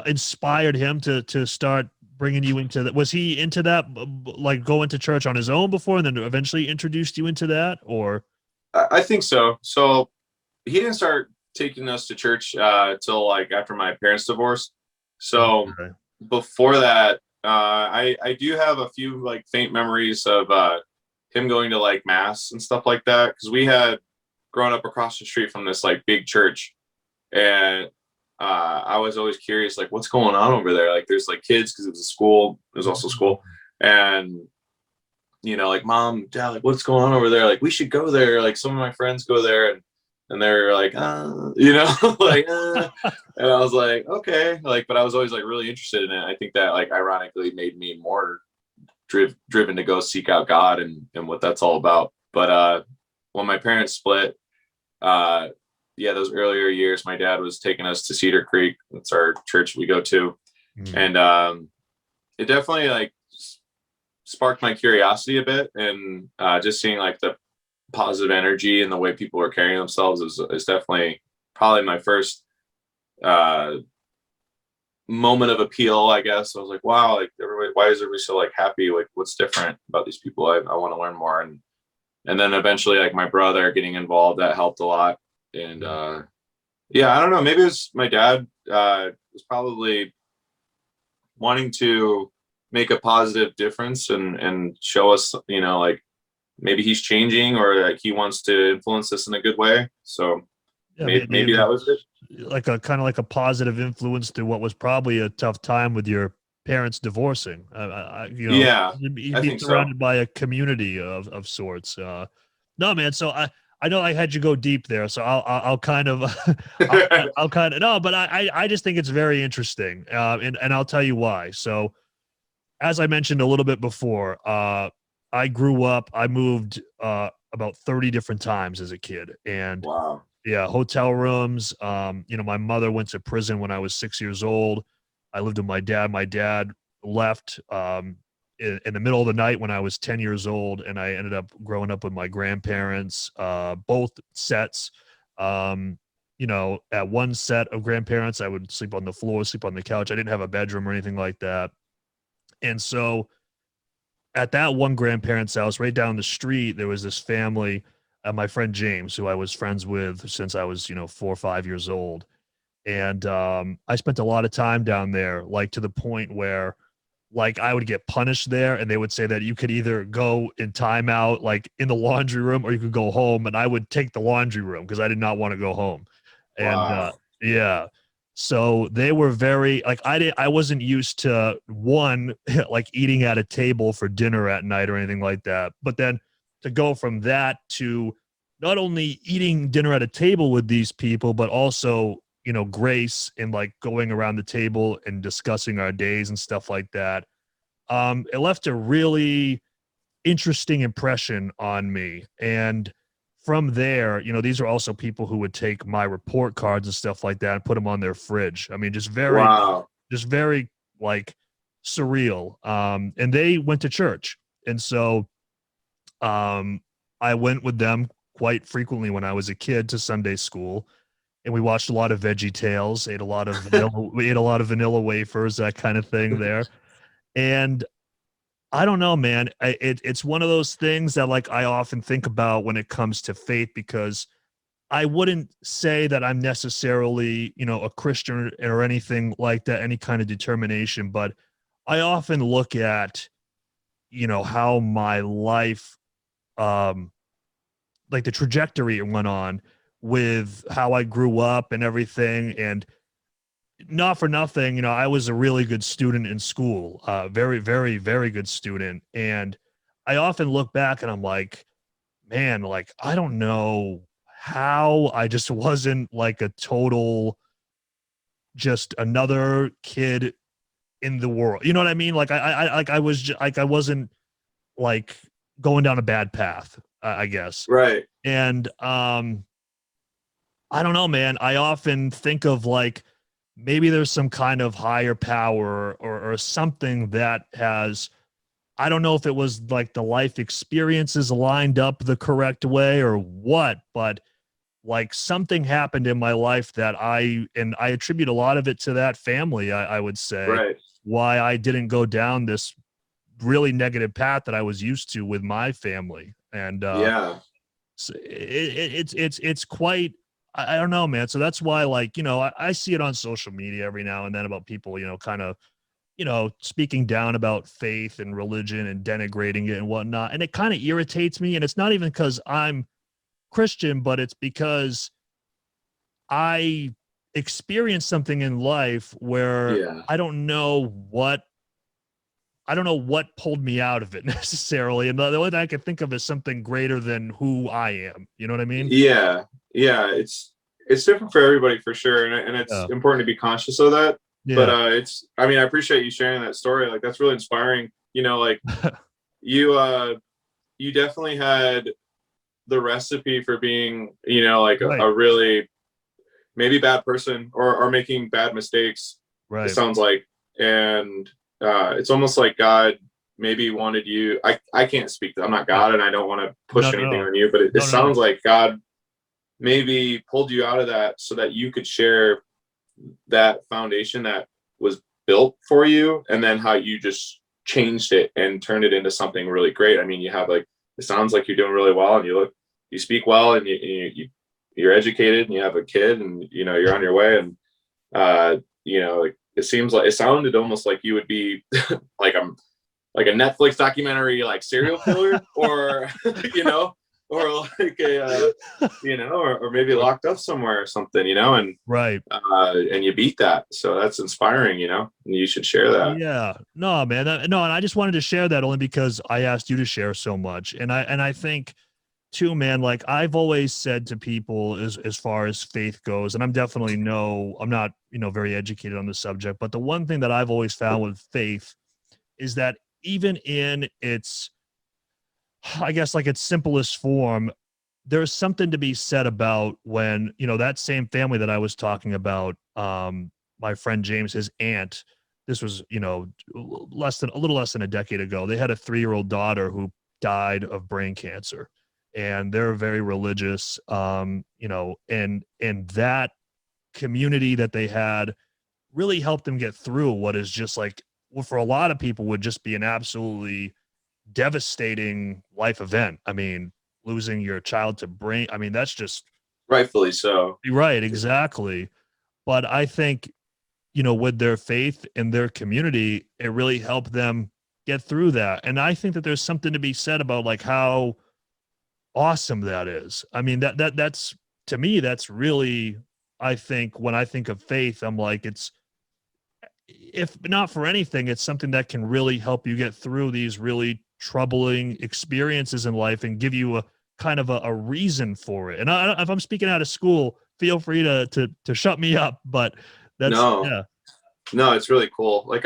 inspired him to start bringing you into that? Was he into that, like going to church on his own before, and then eventually introduced you into that? Or I think so. So he didn't start taking us to church till like after my parents divorced. So before that, I do have a few like faint memories of him going to like mass and stuff like that, because we had grown up across the street from this like big church, and I was always curious, like, what's going on over there? Like, there's like kids, because it was a school. It was also school, and you know, like, mom, dad, like, what's going on over there? Like, we should go there. Like, some of my friends go there, and they're like, you know, like, and I was like, okay, like, but I was always like really interested in it. I think that like ironically made me more driven to go seek out God and what that's all about. But when my parents split, yeah, those earlier years, my dad was taking us to Cedar Creek. That's our church we go to. And it definitely like sparked my curiosity a bit, and just seeing like the positive energy and the way people are carrying themselves is definitely probably my first moment of appeal, I guess. I was like, wow, like everybody, why is everybody so like happy? Like what's different about these people? I want to learn more. And then eventually like my brother getting involved, that helped a lot. And yeah, I don't know, maybe it was my dad was probably wanting to make a positive difference and show us, you know, like maybe he's changing, or like he wants to influence us in a good way. So yeah, maybe that was it. Like a kind of like a positive influence through what was probably a tough time with your parents divorcing. You know, yeah, you'd be surrounded by a community of sorts. No, man. So I know I had you go deep there, so I'll kind of, I'll kind of, no, but I just think it's very interesting. And I'll tell you why. So as I mentioned a little bit before, I grew up, I moved about 30 different times as a kid, and wow. Yeah, hotel rooms. You know, my mother went to prison when I was 6 years old. I lived with my dad. My dad left in the middle of the night when I was 10 years old, and I ended up growing up with my grandparents, both sets. You know, at one set of grandparents, I would sleep on the floor, sleep on the couch. I didn't have a bedroom or anything like that. And so at that one grandparent's house right down the street, there was this family, my friend James, who I was friends with since I was, 4 or 5 years old. And I spent a lot of time down there, like to the point where like I would get punished there, and they would say that you could either go in timeout, like in the laundry room, or you could go home. And I would take the laundry room because I did not want to go home. And Wow. yeah, so they were very like I wasn't used to one like eating at a table for dinner at night or anything like that. But then to go from that to not only eating dinner at a table with these people, but also grace and like going around the table and discussing our days and stuff like that. It left a really interesting impression on me. And from there, these are also people who would take my report cards and stuff like that and put them on their fridge. I mean, Wow. just very like surreal. And they went to church. And so I went with them quite frequently when I was a kid to Sunday school, and we watched a lot of Veggie Tales, ate a lot of we ate a lot of vanilla wafers, that kind of thing there. And I don't know, man. It's one of those things that like I often think about when it comes to faith, because I wouldn't say that I'm necessarily, a Christian or anything like that, any kind of determination, but I often look at, how my life, like the trajectory it went on with how I grew up and everything. And not for nothing, I was a really good student in school, very, very, very good student. And I often look back and I'm like, man, like, I don't know how I just wasn't like a total, just another kid in the world. You know what I mean? Like I was like, I wasn't like going down a bad path, I guess. Right. And, I don't know, man. I often think of like, maybe there's some kind of higher power or something that has, I don't know if it was like the life experiences lined up the correct way or what, but like something happened in my life that I attribute a lot of it to that family, I would say, Right. why I didn't go down this really negative path that I was used to with my family. And Yeah. so it's quite, I don't know, man. So that's why, like, I see it on social media every now and then about people, kind of, speaking down about faith and religion and denigrating it and whatnot. And it kind of irritates me. And it's not even because I'm Christian, but it's because I experienced something in life where Yeah. I don't know what pulled me out of it necessarily. And the only thing I can think of is something greater than who I am. You know what I mean? Yeah. Yeah. It's different for everybody for sure. And it's Yeah. important to be conscious of that. But Yeah. I mean, I appreciate you sharing that story. Like, that's really inspiring. Like you definitely had the recipe for being, like Right. a really maybe bad person or making bad mistakes. Right. It sounds like. And it's almost like God maybe wanted you. I can't speak. I'm not God, and I don't want to push anything on you, but it sounds like God maybe pulled you out of that so that you could share that foundation that was built for you, and then how you just changed it and turned it into something really great. I mean, you have like, it sounds like you're doing really well, and you speak well, and you're educated, and you have a kid, and you're on your way. And like, it sounded almost like you would be like a Netflix documentary, like serial killer, or or like a or maybe locked up somewhere or something, and Right. And you beat that. So that's inspiring, and you should share that. Yeah. No, man. No, and I just wanted to share that only because I asked you to share so much. And I think too, man, like I've always said to people as far as faith goes, and I'm not, very educated on the subject, but the one thing that I've always found with faith is that even in its, I guess, like its simplest form, there's something to be said about when, that same family that I was talking about, my friend James, his aunt, this was, a little less than a decade ago. They had a 3-year-old daughter who died of brain cancer, and they're very religious, and that community that they had really helped them get through what is just like, well, for a lot of people would just be an absolutely devastating life event. I mean, losing your child to brain. I mean, that's just rightfully so. Right. Exactly. But I think, with their faith in their community, it really helped them get through that. And I think that there's something to be said about like how awesome that is. I mean, that's to me, that's really, I think when I think of faith, I'm like, it's, if not for anything, it's something that can really help you get through these really troubling experiences in life and give you a kind of a reason for it. And if I'm speaking out of school, feel free to shut me up, but that's, no, it's really cool. Like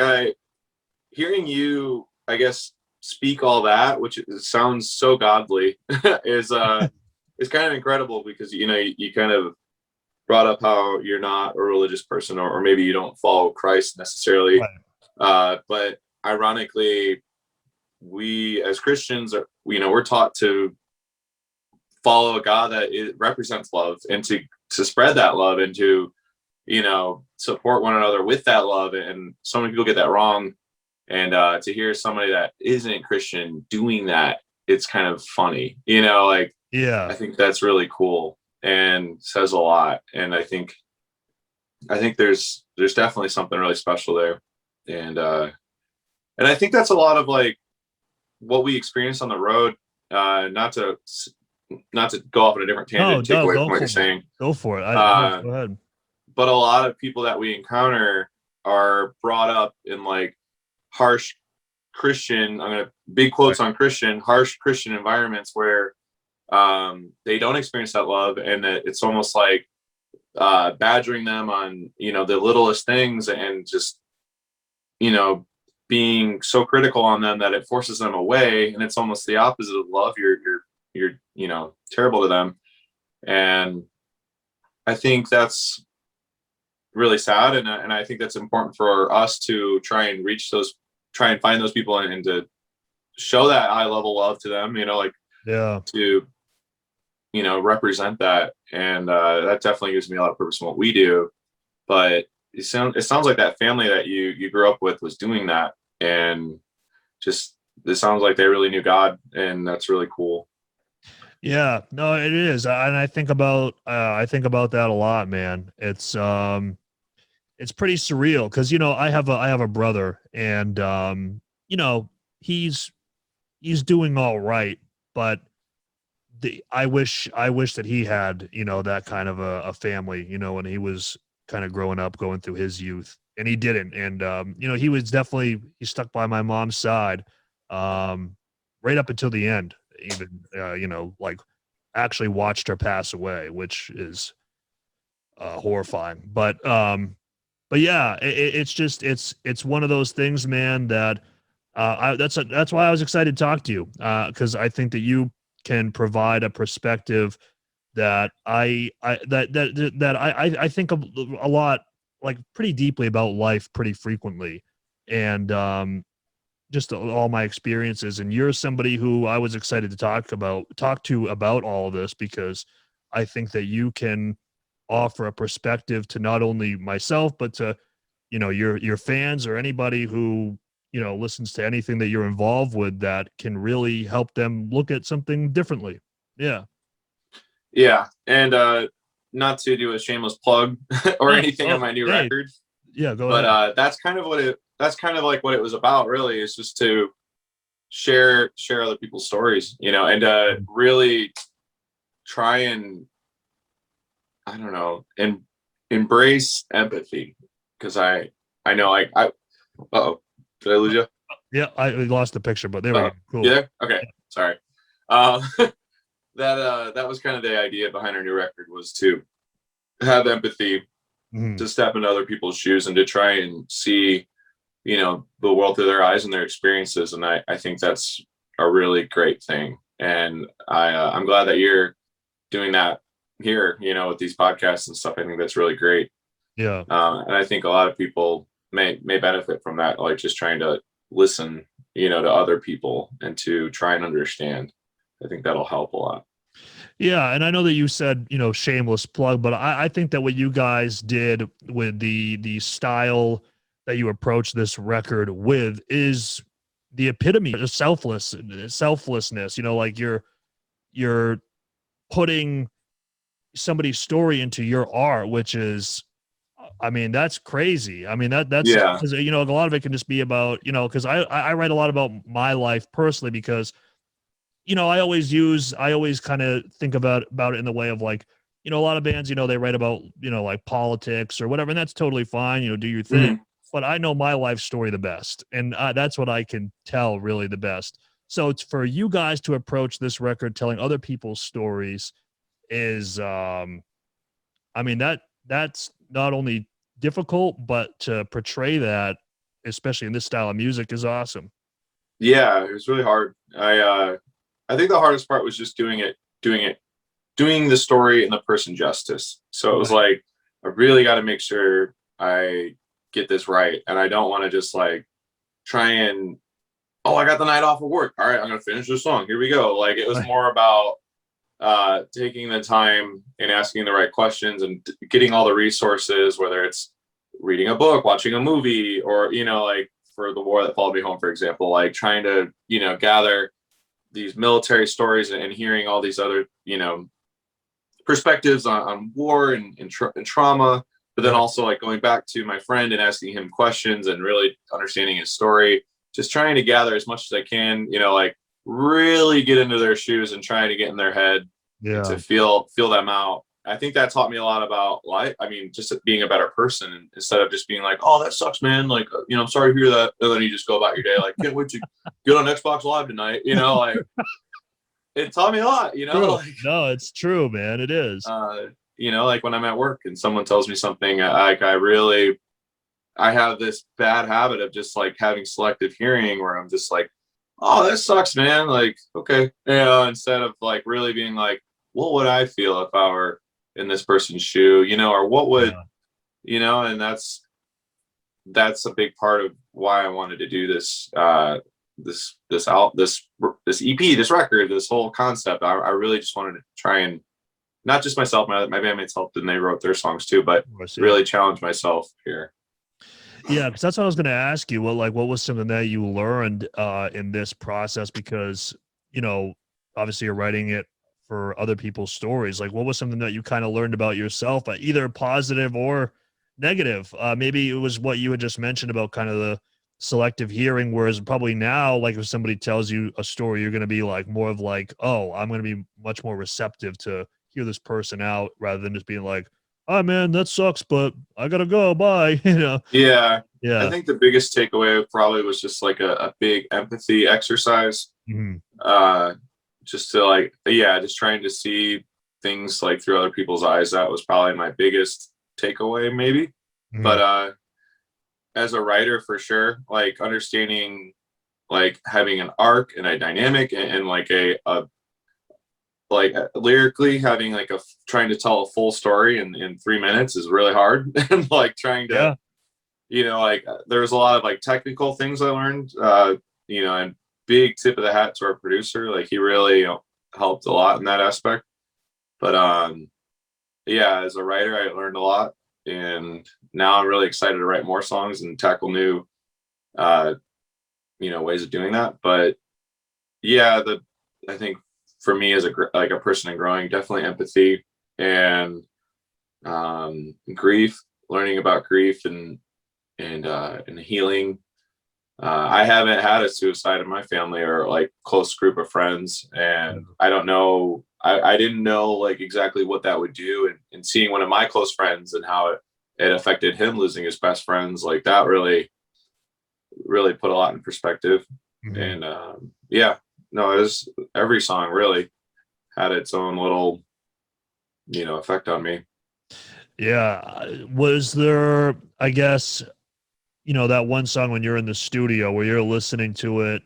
hearing you, I guess, speak all that, which sounds so godly, is kind of incredible, because you kind of brought up how you're not a religious person, or maybe you don't follow Christ necessarily. Right. But ironically, we as Christians are, we're taught to follow a God that represents love, and to spread that love, and to support one another with that love. And so many people get that wrong. And to hear somebody that isn't Christian doing that, it's kind of funny, I think that's really cool and says a lot. And I think there's definitely something really special there. And I think that's a lot of like what we experience on the road. Not to go off on a different tangent, take away from what you're saying. Go for it. Go ahead. But a lot of people that we encounter are brought up in like harsh Christian, I'm going to big quotes on Christian, harsh Christian environments where they don't experience that love. And it's almost like badgering them on, the littlest things, and just, being so critical on them that it forces them away. And it's almost the opposite of love. You're terrible to them. And I think that's really sad. And I think that's important for us to try and find those people, and to show that high level love to them, to, represent that. And that definitely gives me a lot of purpose in what we do. But it sounds like that family that you grew up with was doing that. And just, it sounds like they really knew God, and that's really cool. Yeah, no, it is. And I think about that a lot, man. It's pretty surreal, because I have a brother, and he's doing all right, but I wish that he had that kind of a family when he was kind of growing up, going through his youth, and he didn't. And he was definitely, he stuck by my mom's side right up until the end, even like actually watched her pass away, which is horrifying. But yeah, it's just, it's one of those things, man, that that's why I was excited to talk to you, because I think that you can provide a perspective that I think a lot, like pretty deeply about life pretty frequently, and just all my experiences. And you're somebody who I was excited to talk to about all of this, because I think that you can offer a perspective to not only myself, but to, your fans, or anybody who, listens to anything that you're involved with, that can really help them look at something differently. Yeah. Yeah. And not to do a shameless plug or anything on my new record. Yeah, go ahead. But that's kind of like what it was about, really, is just to share other people's stories, and really try and, I don't know, and embrace empathy. Because I know uh-oh, did I lose you? Yeah, I lost the picture, but there we go. Cool. Yeah. Okay. Sorry. That was kind of the idea behind our new record, was to have empathy, to step into other people's shoes, and to try and see, the world through their eyes and their experiences. And I think that's a really great thing. And I'm glad that you're doing that here, with these podcasts and stuff. I think that's really great. Yeah. And I think a lot of people may benefit from that, like just trying to listen, to other people, and to try and understand. I think that'll help a lot. Yeah. And I know that you said, shameless plug, but I think that what you guys did with the style that you approach this record with is the epitome of selflessness, you know, like you're putting somebody's story into your art, which is, I mean, that's crazy. I mean, that's, Yeah. you know, a lot of it can just be about, you know, because I write a lot about my life personally, because, you know, I always kind of think about it in the way of like, you know, a lot of bands, you know, they write about, you know, like politics or whatever, and that's totally fine, you know, do your thing. Mhm. But I know my life story the best, and that's what I can tell really the best. So it's for you guys to approach this record telling other people's stories is, I mean, that's not only difficult, but to portray that, especially in this style of music, is awesome. Yeah, it was really hard. I think the hardest part was just doing the story and the person justice. So it was like, I really got to make sure I get this right, and I don't want to just like try and, oh, I got the night off of work, all right, I'm gonna finish this song, here we go. Like, it was more about taking the time and asking the right questions and getting all the resources, whether it's reading a book, watching a movie, or, you know, like for The War That Followed Me Home, for example, like trying to, you know, gather these military stories and hearing all these other, you know, perspectives on war and trauma, but then also like going back to my friend and asking him questions and really understanding his story, just trying to gather as much as I can, you know, like really get into their shoes and trying to get in their head and to feel them out. I think that taught me a lot about life. I mean, just being a better person, instead of just being like, oh, that sucks, man. Like, you know, I'm sorry to hear that. And then you just go about your day. Like, can't wait to get on Xbox Live tonight. You know, like, it taught me a lot, you know. Like, no, it's true, man. It is. You know, like when I'm at work and someone tells me something, like I have this bad habit of just like having selective hearing where I'm just like, oh, that sucks, man. Like, okay. You know, instead of like really being like, what would I feel if I were in this person's shoe, you know, or what would, you know, and that's a big part of why I wanted to do this, this EP, this record, this whole concept. I really just wanted to try and, not just myself, my bandmates helped and they wrote their songs too, but really challenge myself here. Yeah, because that's what I was going to ask you. What was something that you learned in this process? Because, you know, obviously you're writing it for other people's stories. Like, what was something that you kind of learned about yourself, either positive or negative? Maybe it was what you had just mentioned about kind of the selective hearing, whereas probably now, like if somebody tells you a story, you're going to be like more of like, oh, I'm going to be much more receptive to hear this person out, rather than just being like, oh man, that sucks, but I gotta go, bye. You know. Yeah I think the biggest takeaway probably was just like a big empathy exercise. Just to like, just trying to see things like through other people's eyes. That was probably my biggest takeaway, maybe. But as a writer, for sure, like understanding, like having an arc and a dynamic and like a like lyrically having like trying to tell a full story in 3 minutes is really hard. And like trying to, you know, like there's a lot of like technical things I learned, you know, and big tip of the hat to our producer. Like he really, you know, helped a lot in that aspect. But as a writer, I learned a lot, and now I'm really excited to write more songs and tackle new, you know, ways of doing that. But I think for me as a person and growing, definitely empathy and grief, learning about grief and healing. I haven't had a suicide in my family or like close group of friends, and I don't know. I didn't know like exactly what that would do, and seeing one of my close friends and how it affected him losing his best friends, like that really put a lot in perspective. And no, it was, every song really had its own little, you know, effect on me. Yeah. Was there, I guess, you know, that one song when you're in the studio where you're listening to it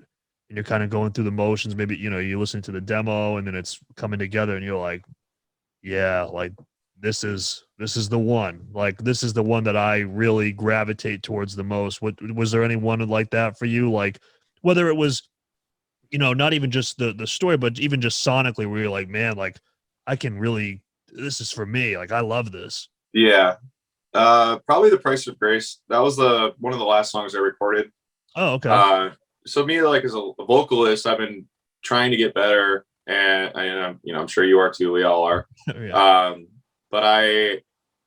and you're kind of going through the motions, maybe, you know, you're listening to the demo and then it's coming together and you're like, yeah, like this is the one, like this is the one that I really gravitate towards the most. Was there any one like that for you? Like whether it was, you know, not even just the story, but even just sonically where you're like, man, like I can really, this is for me. Like I love this. Yeah. Probably The Price of Grace. That was one of the last songs I recorded. Oh, okay. so me, like, as a vocalist, I've been trying to get better, and I'm sure you are too. We all are. Yeah. But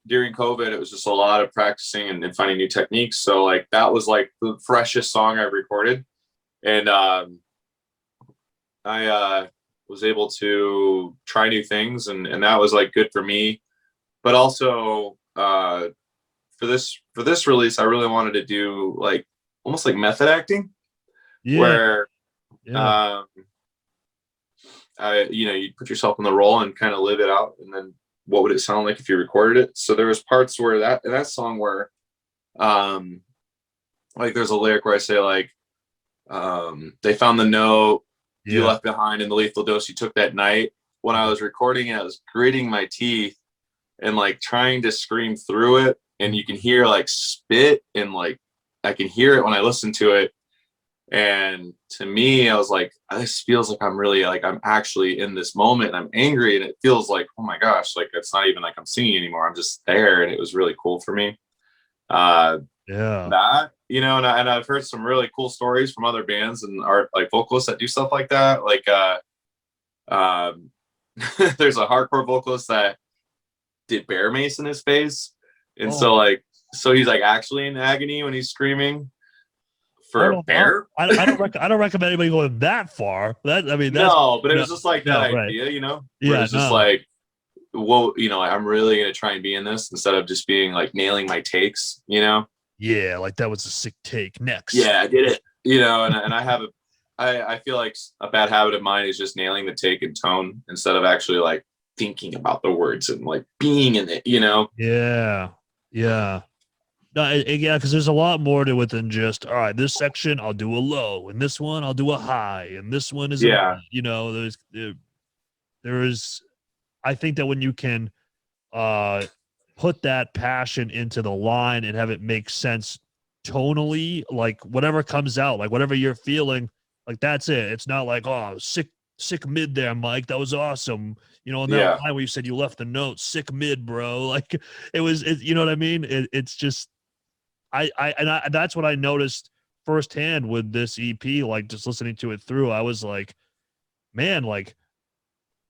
during COVID, it was just a lot of practicing and finding new techniques. So like that was like the freshest song I've recorded, and I was able to try new things, and that was like good for me. But also for this release, I really wanted to do like almost like method acting, where you put yourself in the role and kind of live it out, and then what would it sound like if you recorded it? So there was parts where that song where like there's a lyric where I say like they found the note you left behind in the lethal dose you took that night. When I was recording it, I was gritting my teeth and like trying to scream through it, and you can hear like spit, and like I can hear it when I listen to it. And to me, I was like, this feels like I'm actually in this moment, and I'm angry, and it feels like, oh my gosh, like it's not even like I'm singing anymore, I'm just there. And it was really cool for me. And I've heard some really cool stories from other bands and art like vocalists that do stuff like that. Like there's a hardcore vocalist that did bear mace in his face, and so he's like actually in agony when he's screaming for a bear. I don't recommend anybody going that far. But it was just like that idea, where it's just like, whoa, I'm really gonna try and be in this instead of just being like nailing my takes, Yeah, like that was a sick take. Next. Yeah, I did it. And I feel like a bad habit of mine is just nailing the take and tone instead of actually like thinking about the words and like being in it, Yeah. No, because there's a lot more to it than just, all right, this section I'll do a low, and this one I'll do a high, and this one is there's I think that when you can put that passion into the line and have it make sense tonally, like whatever comes out, like whatever you're feeling, like that's it. It's not like, oh, sick mid there, Mike, that was awesome. On that line where you said you left the note, sick mid, bro. Like you know what I mean? It's just that's what I noticed firsthand with this EP, like just listening to it through. I was like, man, like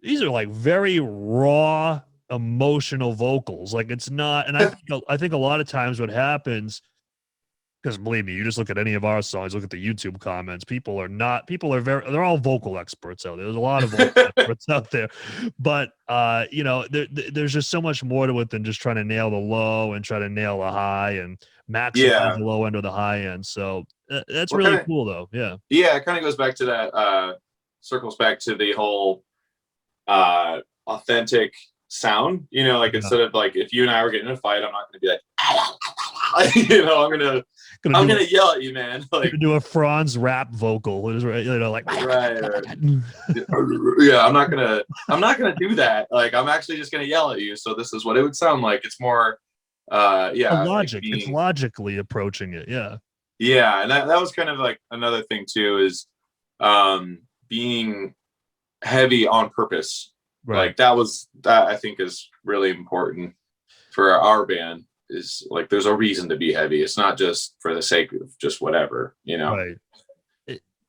these are like very raw emotional vocals. Like it's not, and I think a lot of times what happens, because believe me, you just look at any of our songs, look at the YouTube comments, they're all vocal experts out there. There's a lot of vocal experts out there, but there's just so much more to it than just trying to nail the low and try to nail the high and maximize the low end or the high end. So that's really cool though. Yeah. It kind of goes back to that, circles back to the whole authentic sound, instead of like, if you and I were getting in a fight, I'm not going to be like, I'm gonna yell at you, man. Like do a Franz rap vocal, like right. Yeah, I'm not gonna do that. Like I'm actually just gonna yell at you. So this is what it would sound like. It's more logic. It's logically approaching it. Yeah, and that was kind of like another thing too, is being heavy on purpose. Right. Like that I think is really important for our band. Is like there's a reason to be heavy. It's not just for the sake of just whatever, Right.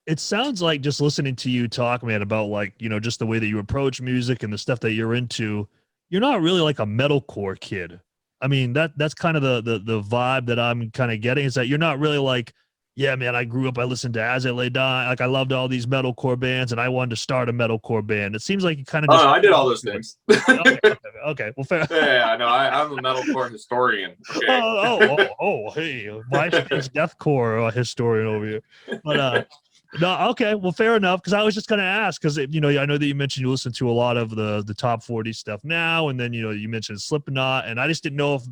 It sounds like, just listening to you talk, man, about like, just the way that you approach music and the stuff that you're into, you're not really like a metalcore kid. I mean, that's kind of the vibe that I'm kind of getting, is that you're not really like, yeah, man, I grew up, I listened to As I Lay Dying, like I loved all these metalcore bands and I wanted to start a metalcore band. It seems like you kind of just... Oh, I did all those things. Okay, well, fair. Yeah, no, I'm a metalcore historian. Okay. Hey, MySpace deathcore historian over here. But no, okay, well, fair enough, because I was just going to ask, because, I know that you mentioned you listen to a lot of the top 40 stuff now, and then, you mentioned Slipknot, and I just didn't know if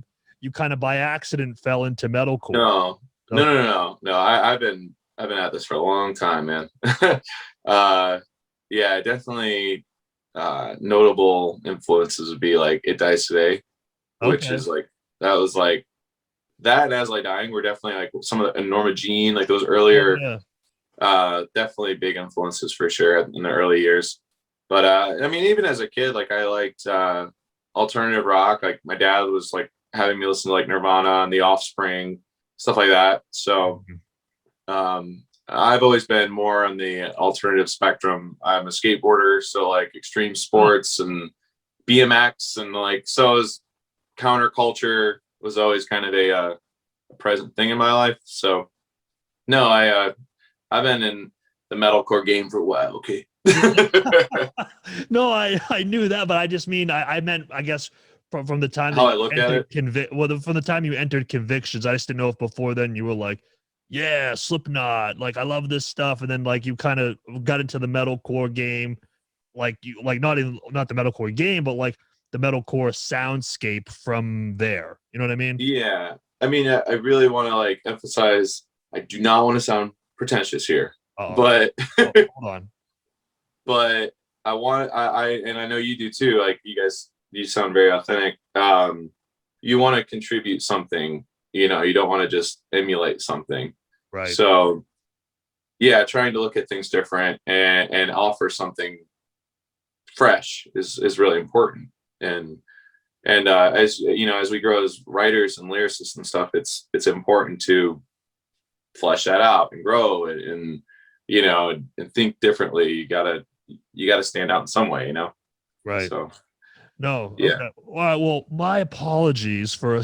you kind of by accident fell into metalcore. No. I've been at this for a long time, man. Definitely notable influences would be like It Dies Today, which is like, that was like that, and As I Lay Dying were definitely like some of the Norma Jean, like those earlier definitely big influences for sure in the early years. But I mean, even as a kid, like I liked alternative rock. Like my dad was like having me listen to like Nirvana and The Offspring, stuff like that. So I've always been more on the alternative spectrum. I'm a skateboarder, so like extreme sports and BMX, and like so is counterculture was always kind of a present thing in my life. So no, I've been in the metalcore game for a while. Okay. No, I knew that, but I just mean I meant, I guess, from the time How that I you look at entered it. from the time you entered Convictions. I just didn't know if before then you were like, yeah, Slipknot, like I love this stuff, and then like you kind of got into the metalcore game, like you like not the metalcore game, but like the metalcore soundscape from there. You know what I mean? Yeah. I mean, I really want to like emphasize, I do not want to sound pretentious here, Oh, but hold on. but and I know you do too. Like you sound very authentic. You want to contribute something, you don't want to just emulate something. Right. So yeah, trying to look at things different and offer something fresh is really important. And as as we grow as writers and lyricists and stuff, it's important to flesh that out and grow it and and think differently. You gotta stand out in some way, Right. So No. yeah. Okay. All right. Well, my apologies for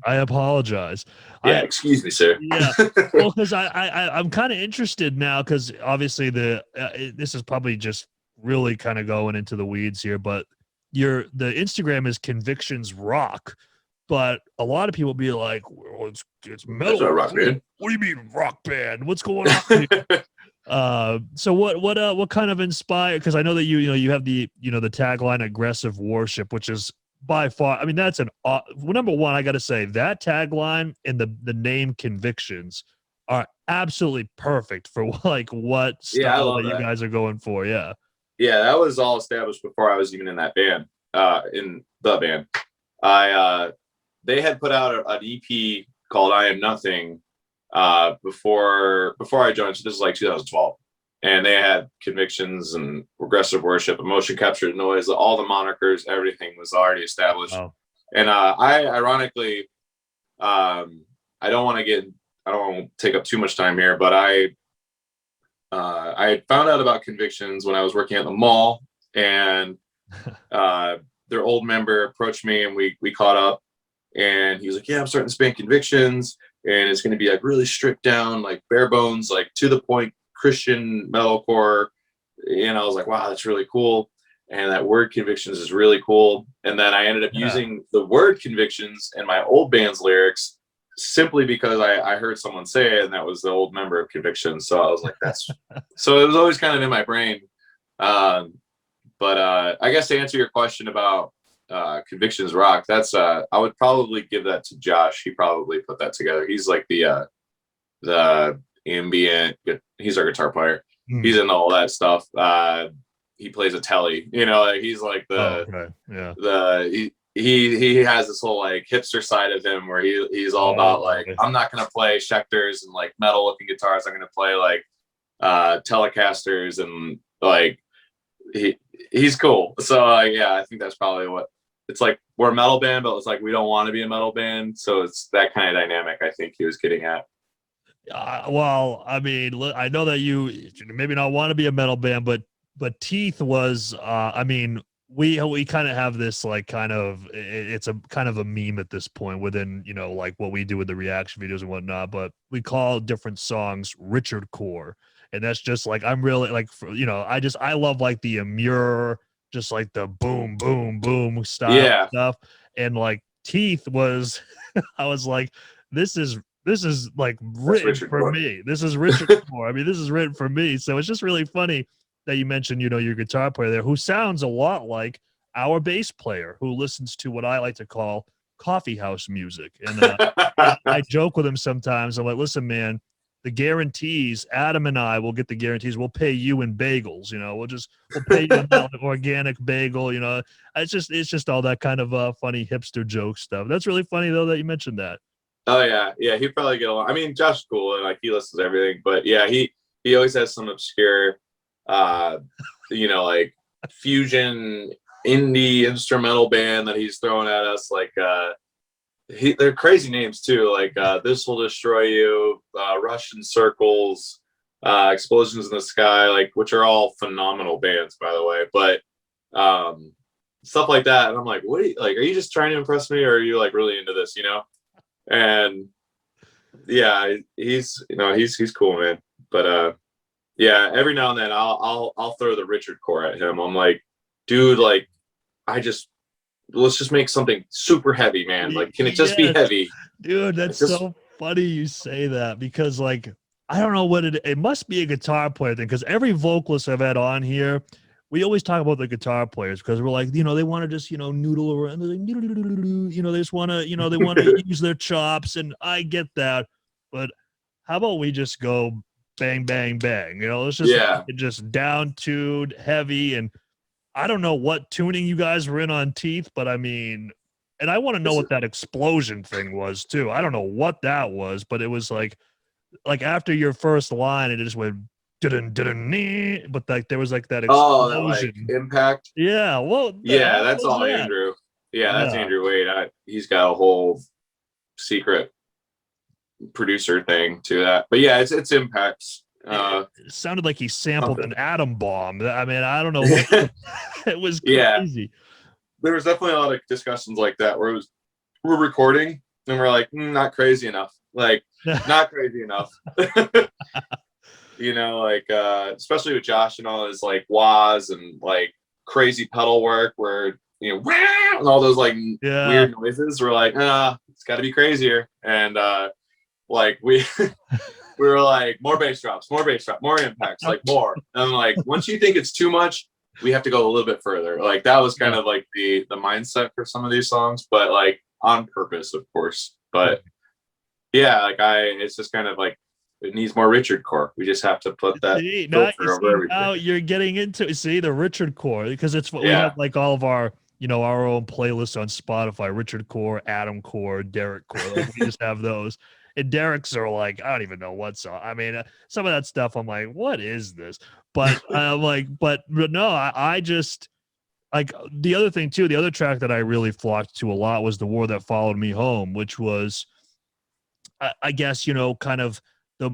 I apologize. Yeah, excuse me, sir. Yeah. Well, because I'm kind of interested now, because obviously this is probably just really kind of going into the weeds here, but the Instagram is Convictions Rock, but a lot of people be like, well, it's metal. That's not rock band. What do you mean rock band? What's going on here? So what kind of inspired? Because I know that you have the the tagline aggressive worship, which is by far, I mean, that's well, number one, I got to say that tagline and the name Convictions are absolutely perfect for like what style that you guys are going for. Yeah. Yeah, that was all established before I was even in that band. In the band, they had put out an EP called "I Am Nothing" before I joined. So this is like 2012, and they had Convictions and Regressive Worship, Emotion Captured Noise, all the monikers, everything was already established. Oh. And I ironically, I don't want to take up too much time here, but I found out about Convictions when I was working at the mall, and their old member approached me, and we caught up, and he was like, yeah, I'm starting this band Convictions, and it's going to be like really stripped down, like bare bones, like to the point Christian metalcore. And I was like, wow, that's really cool. And that word Convictions is really cool. And then I ended up using the word Convictions in my old band's lyrics simply because I heard someone say it, and that was the old member of Convictions. So I was like, so it was always kind of in my brain. But I guess to answer your question about Convictions Rock, that's I would probably give that to Josh. He probably put that together. He's like the ambient, he's our guitar player. He's into all that stuff. He plays a telly, he's like he has this whole like hipster side of him where he's all about like, I'm not gonna play Schecters and like metal looking guitars, I'm gonna play like Telecasters, and like he's cool. So yeah, I think that's probably what it's like. We're a metal band, but it's like we don't want to be a metal band, so it's that kind of dynamic I think he was getting at. Well, I mean, I know that you maybe not want to be a metal band, but Teeth was I mean, we kind of have this like it's a kind of a meme at this point within like what we do with the reaction videos and whatnot, but we call different songs Richard Core, and that's just like, I'm really like, I love like the Amur, just like the boom boom boom style stuff, and like Teeth was I was like, this is like written for me. This is Richard Core. I mean, this is written for me. So it's just really funny that you mentioned, your guitar player there, who sounds a lot like our bass player, who listens to what I like to call coffee house music. And I joke with him sometimes. I'm like, listen, man, the guarantees, Adam and I will get the guarantees. We'll pay you in bagels. We'll pay you an organic bagel. It's just all that kind of funny hipster joke stuff. That's really funny though that you mentioned that. Oh yeah, he'd probably get along. I mean, Josh is cool and like he listens to everything, but yeah, he always has some obscure, like fusion indie instrumental band that he's throwing at us. Like they're crazy names too. Like This Will Destroy You, Russian Circles, Explosions in the Sky, like, which are all phenomenal bands, by the way. But stuff like that, and I'm like, what? Are you just trying to impress me, or are you like really into this? And yeah, he's cool, man. But yeah, every now and then I'll throw the Richard core at him. I'm like, dude, like, let's just make something super heavy, man. Like, can it just be heavy? Dude, that's so funny you say that, because like, I don't know what it must be a guitar player thing, because every vocalist I've had on here, we always talk about the guitar players, because we're like, they want to just, noodle around, like, they just want to, they want to use their chops, and I get that, but how about we just go bang, bang, bang, let's just just down tuned, heavy, and I don't know what tuning you guys were in on Teeth, but I mean, and I want to know what that explosion thing was too. I don't know what that was, but it was like after your first line, it just went but like there was like that explosion. Like impact. Yeah, well, yeah, that's all that? Andrew. Yeah, that's Andrew Wade. He's got a whole secret producer thing to that. But yeah, it's impacts. It sounded like he sampled an atom bomb. I mean, I don't know. It was crazy. Yeah. There was definitely a lot of discussions like that where we're recording and we're like, not crazy enough. Like, not crazy enough. Especially with Josh and all his like wahs and like crazy pedal work where, and all those like weird noises. We're like, it's got to be crazier. And like we were like, more bass drops, more impacts, like more. And like, once you think it's too much, we have to go a little bit further. Like that was kind of like the mindset for some of these songs, but like on purpose, of course. But yeah, like it's just kind of like, it needs more Richard core. We just have to put that filter over everything. Now you're getting into the Richard core, because it's what we have like all of our our own playlists on Spotify: Richard core, Adam core, Derek core. Like, we just have those. And Derek's are like, I don't even know what song. I mean, some of that stuff, I'm like, what is this? But I'm like, but no, I just like the other thing too. The other track that I really flocked to a lot was "The War That Followed Me Home," which was, I guess, kind of.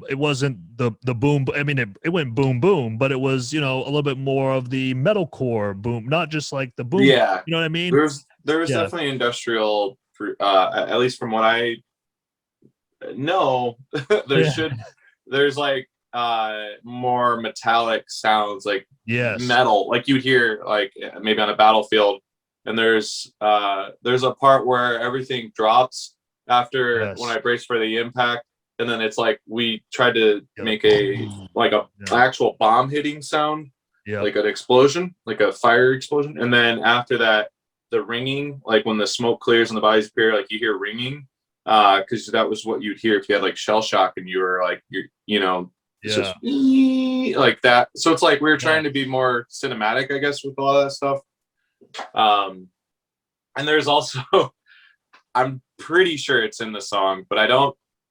It wasn't the boom. I mean, it went boom, boom, but it was, a little bit more of the metalcore boom, not just like the boom. Yeah. You know what I mean? There was definitely industrial, at least from what I know, there's like more metallic sounds, like metal, like you'd hear like maybe on a battlefield. And there's a part where everything drops after when I brace for the impact. And then it's like we tried to make a actual bomb hitting sound, like an explosion, like a fire explosion. And then after that, the ringing, like when the smoke clears and the bodies appear, like you hear ringing, because that was what you'd hear if you had like shell shock and you were like, just like that. So it's like we were trying to be more cinematic, I guess, with all that stuff. And there's also, I'm pretty sure it's in the song, but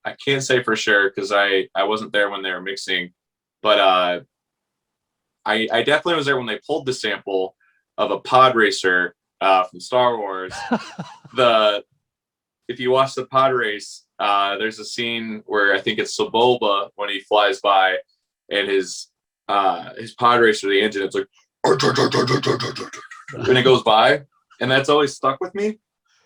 I can't say for sure because I wasn't there when they were mixing, but I definitely was there when they pulled the sample of a pod racer from Star Wars. If you watch the pod race, there's a scene where I think it's Sebulba when he flies by, and his pod racer, the engine, it's like when it goes by, and that's always stuck with me.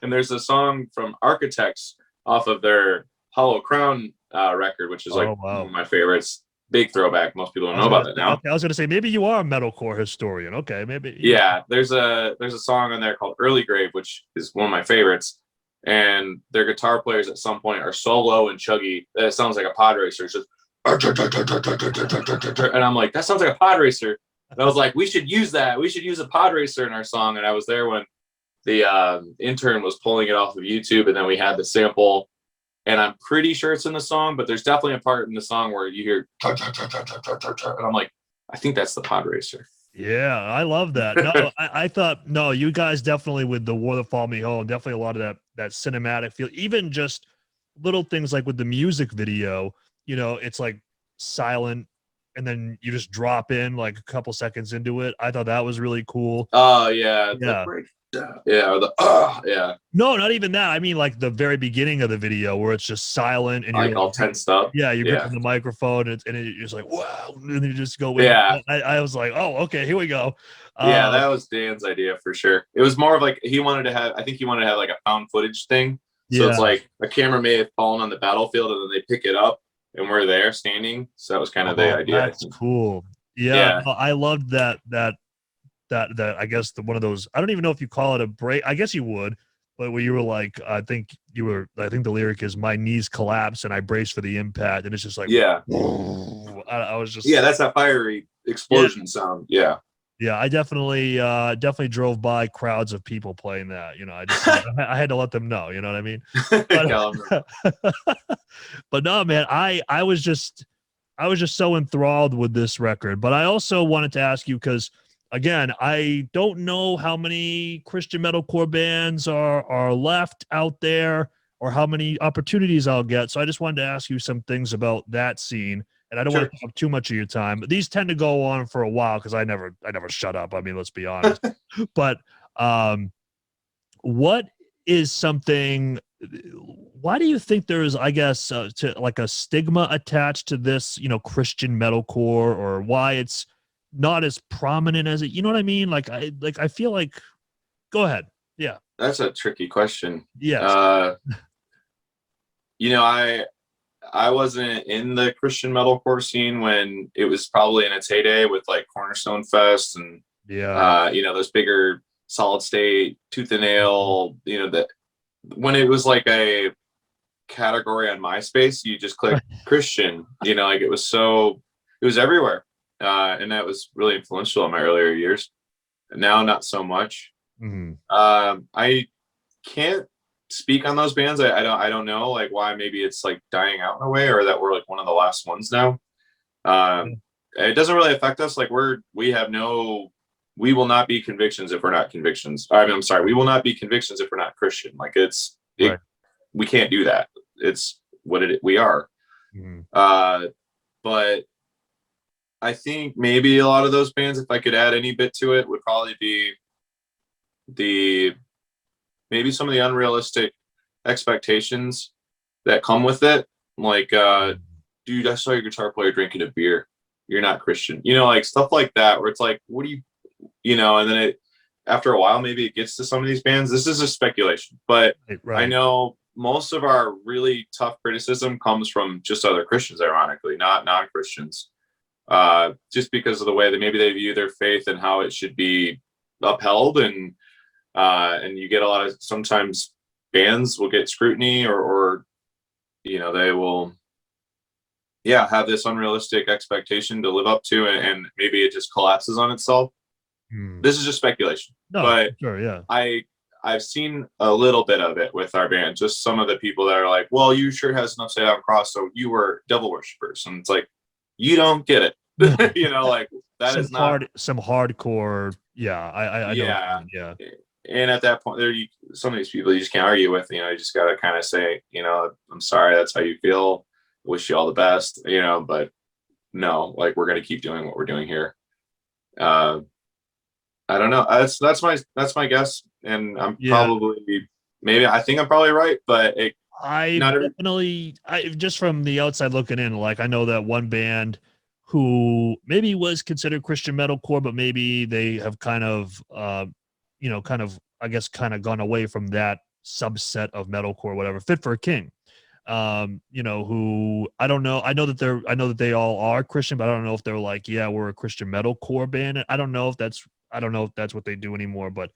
And there's a song from Architects off of their Hollow Crown record, which is like one of my favorites. Big throwback. Most people don't know about that now. Okay, I was gonna say maybe you are a metalcore historian. Okay, maybe. Yeah, there's a song on there called Early Grave, which is one of my favorites. And their guitar players at some point are so low and chuggy that it sounds like a pod racer. It's just and I'm like, that sounds like a pod racer. And I was like, we should use that. We should use a pod racer in our song. And I was there when the intern was pulling it off of YouTube, and then we had the sample. And I'm pretty sure it's in the song, but there's definitely a part in the song where you hear, and I'm like, I think that's the pod racer. Yeah, I love that. No, I thought, no, you guys definitely with The War That Followed Me Home, definitely a lot of that cinematic feel, even just little things like with the music video, it's like silent and then you just drop in like a couple seconds into it. I thought that was really cool. Oh, yeah. Yeah, or the yeah. No, not even that. I mean, like the very beginning of the video where it's just silent and Like you're all tensed up. yeah, you're Yeah. gripping the microphone and it's just like, wow. And you just go in. Yeah. I was like, oh, okay, here we go. Yeah, that was Dan's idea for sure. It was more of like he wanted to have, I think he wanted to have like a found footage thing. So yeah. it's like a camera may have fallen on the battlefield and then they pick it up and we're there standing. So that was kind of the idea. That's cool. Yeah, Yeah. no, I loved that I guess one of those, I don't even know if you call it a break. I guess you would, but where you were like, I think the lyric is my knees collapse and I brace for the impact. And it's just like, Yeah. I was just, yeah, that's that fiery explosion sound. Yeah. Yeah, I definitely drove by crowds of people playing that. You know, I had to let them know. You know what I mean? But no, man, I was just so enthralled with this record. But I also wanted to ask you because, again, I don't know how many Christian metalcore bands are left out there or how many opportunities I'll get. So I just wanted to ask you some things about that scene. And I don't want to take up too much of your time, but these tend to go on for a while because I never shut up. I mean, let's be honest. But what is something? Why do you think there is, I guess, to like a stigma attached to this, you know, Christian metalcore, or why it's not as prominent as it? You know what I mean? I feel like. Go ahead. Yeah. That's a tricky question. Yes. You know, I wasn't in the Christian metalcore scene when it was probably in its heyday with like Cornerstone Fest and you know, those bigger Solid State, Tooth and Nail, you know, that when it was like a category on MySpace, you just click Christian, you know, like it was everywhere. And that was really influential in my earlier years. Now, not so much. Mm-hmm. I can't speak on those bands. I don't know like why maybe it's like dying out in a way or that we're like one of the last ones now. It doesn't really affect us. Like we will not be convictions if we're not convictions. I'm sorry. We will not be convictions if we're not Christian. Like we can't do that. It's what we are. Mm-hmm. But I think maybe a lot of those bands, if I could add any bit to it, would probably be maybe some of the unrealistic expectations that come with it. Like, dude, I saw your guitar player drinking a beer. You're not Christian. You know, like stuff like that, where it's like, what do you know, and then after a while, maybe it gets to some of these bands. This is a speculation, but I know most of our really tough criticism comes from just other Christians, ironically, not non-Christians, just because of the way that maybe they view their faith and how it should be upheld. And you get a lot of, sometimes bands will get scrutiny or you know, they will have this unrealistic expectation to live up to, and maybe it just collapses on itself. This is just speculation, but I've seen a little bit of it with our band. Just some of the people that are like, well, you sure has an upside down cross, so you were devil worshippers, and it's like, you don't get it. You know, like that is not some hardcore. I don't. And at that point, some of these people you just can't argue with. You know, you just got to kind of say, you know, I'm sorry, that's how you feel. Wish you all the best. You know, but no, like we're gonna keep doing what we're doing here. I don't know. That's my guess, and I'm probably I think I'm probably right, but just from the outside looking in, like I know that one band who maybe was considered Christian metalcore, but maybe they have kind of I guess kind of gone away from that subset of metalcore, whatever. Fit for a King, you know, who I don't know. I know that they all are Christian, but I don't know if they're like, we're a Christian metalcore band. I don't know if that's what they do anymore, but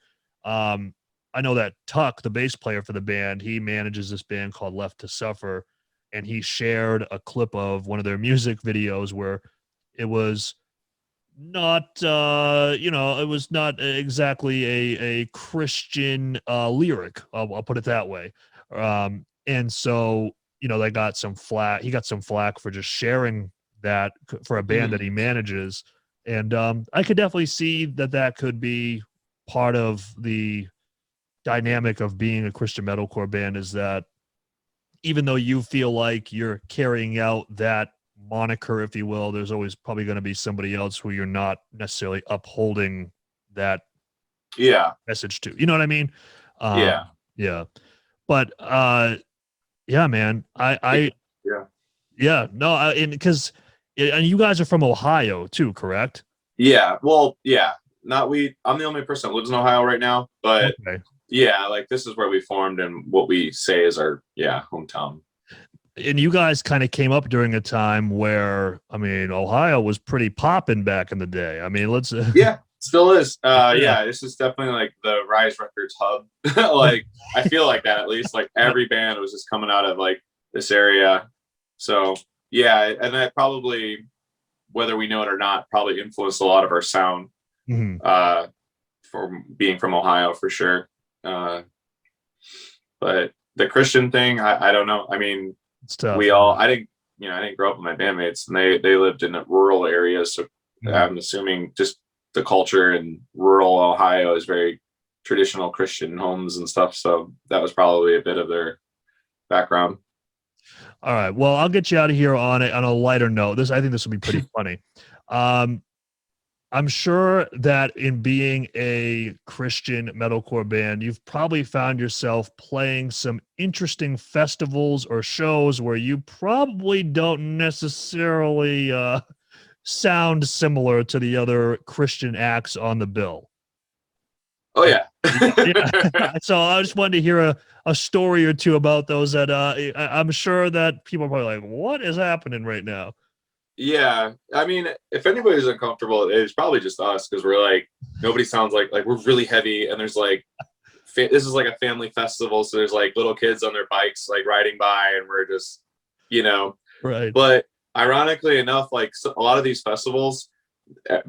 I know that Tuck, the bass player for the band, he manages this band called Left to Suffer, and he shared a clip of one of their music videos where it was not it was not exactly a Christian lyric. I'll put it that way. And so, you know, he got some flack for just sharing that for a band that he manages. And I could definitely see that could be part of the dynamic of being a Christian metalcore band, is that even though you feel like you're carrying out that moniker, if you will, there's always probably going to be somebody else who you're not necessarily upholding that Yeah. message to. You know what I mean? Yeah. Yeah. But yeah, man. Yeah. Yeah, no, and because and you guys are from Ohio too, correct? Yeah. Well, yeah. I'm the only person that lives in Ohio right now, but Okay. yeah, like this is where we formed and what we say is our hometown. And you guys kind of came up during a time where, I mean, Ohio was pretty popping back in the day. I mean, let's Yeah, still is. Yeah, this is definitely like the Rise Records hub. Like I feel like that, at least like every band was just coming out of like this area. So yeah, and that probably, whether we know it or not, probably influenced a lot of our sound. For being from Ohio, for sure. But the Christian thing, I don't know. I mean, it's tough. I didn't grow up with my bandmates, and they lived in rural areas, so I'm assuming just the culture in rural Ohio is very traditional Christian homes and stuff. So that was probably a bit of their background. All right. Well, I'll get you out of here on a lighter note. I think this will be pretty funny. I'm sure that in being a Christian metalcore band, you've probably found yourself playing some interesting festivals or shows where you probably don't necessarily sound similar to the other Christian acts on the bill. Oh yeah. Yeah. So I just wanted to hear a story or two about those that I'm sure that people are probably like, what is happening right now? Yeah, I mean, if anybody's uncomfortable, it's probably just us, because we're like, nobody sounds like we're really heavy, and there's like this is like a family festival, so there's like little kids on their bikes like riding by, and we're just, right. But ironically enough, like a lot of these festivals,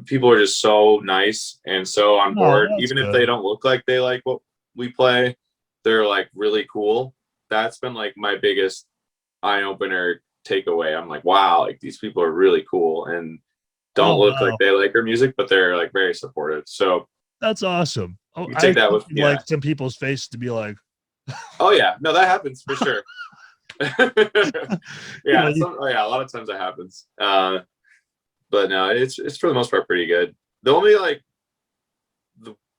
people are just so nice and so on board. Even if they don't look like they like what we play, they're like really cool. That's been like my biggest eye-opener takeaway. I'm like, wow, like these people are really cool and don't look like they like our music, but they're like very supportive. So that's awesome. You take that with like some people's face to be like, oh yeah, no, that happens for sure. Yeah, a lot of times that happens. But no, it's for the most part pretty good. The only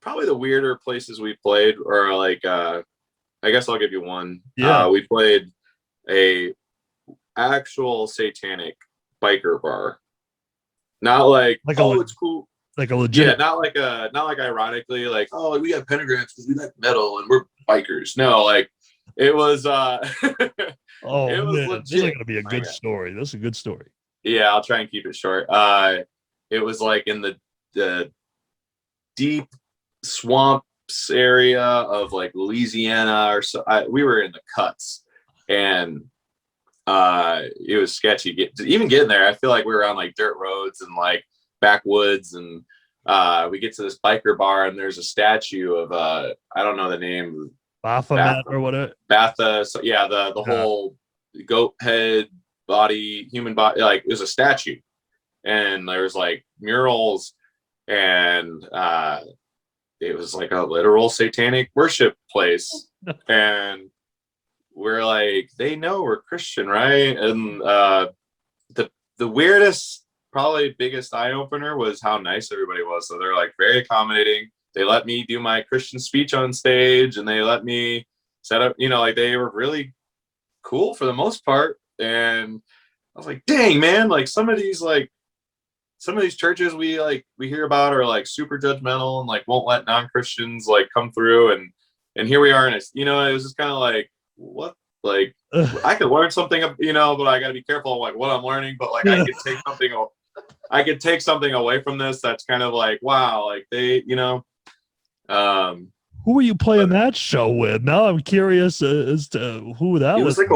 probably the weirder places we played are like I guess I'll give you one. Yeah. We played a actual satanic biker bar. Not like it's cool. Like a legit. Yeah, not like ironically, like, oh, we got pentagrams because we like metal and we're bikers. No, like it was oh, it was man, legit. This is gonna be a good story. This is a good story. Yeah, I'll try and keep it short. It was like in the deep swamps area of like Louisiana or so. We were in the cuts, and it was sketchy. Even getting there, I feel like we were on like dirt roads and like backwoods, and we get to this biker bar, and there's a statue of I don't know the name, Baphomet or whatever. Batha. So yeah, the whole goat head body, human body, like it was a statue, and there was like murals, and it was like a literal satanic worship place. And we're like, they know we're Christian, right? And the weirdest, probably biggest eye opener was how nice everybody was. So they're like very accommodating. They let me do my Christian speech on stage, and they let me set up, like they were really cool for the most part. And I was like, dang, man, like some of these churches we hear about are like super judgmental and like won't let non-Christians like come through, and here we are, and it was just kind of like, what, like I could learn something, but I got to be careful like what I'm learning, but like I could take something away from this that's kind of like, wow, like they, who were you playing that show with? Now I'm curious as to who that was. Like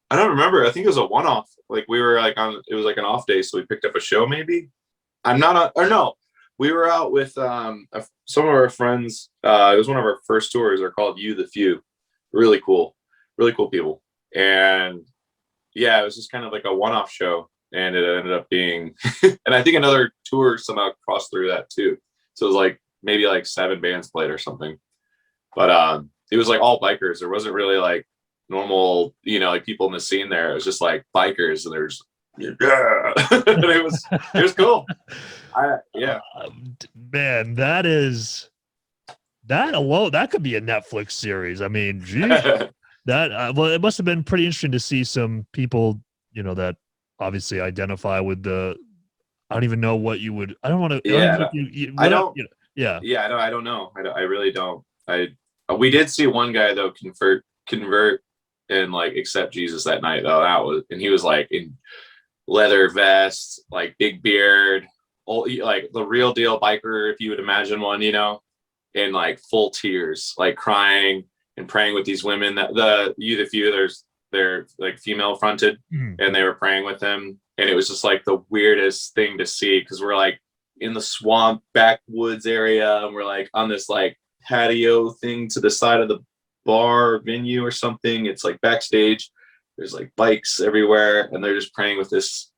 I don't remember. I think it was a one-off. Like we were like it was like an off day, so we picked up a show maybe. We were out with some of our friends. It was one of our first tours. They're called You the Few. Really cool people. And yeah, it was just kind of like a one-off show, and it ended up being, and I think another tour somehow crossed through that too. So it was like maybe like 7 bands played or something. But it was like all bikers. There wasn't really like normal, like people in the scene there. It was just like bikers, and there's and it was cool. Yeah. Man, that is that alone, that could be a Netflix series. I mean, geez, that well, it must have been pretty interesting to see some people, you know, that obviously identify with the. I don't even know what you would. I don't want to. Yeah, I don't. Yeah. Yeah, I don't know. I really don't. We did see one guy though convert and like accept Jesus that night though. And he was like in leather vest, like big beard, like the real deal biker, if you would imagine one, you know, in like full tears, like crying and praying with these women that they're like female fronted, and they were praying with him. And it was just like the weirdest thing to see, because we're like in the swamp backwoods area, and we're like on this like patio thing to the side of the bar venue or something. It's like backstage. There's like bikes everywhere, and they're just praying with this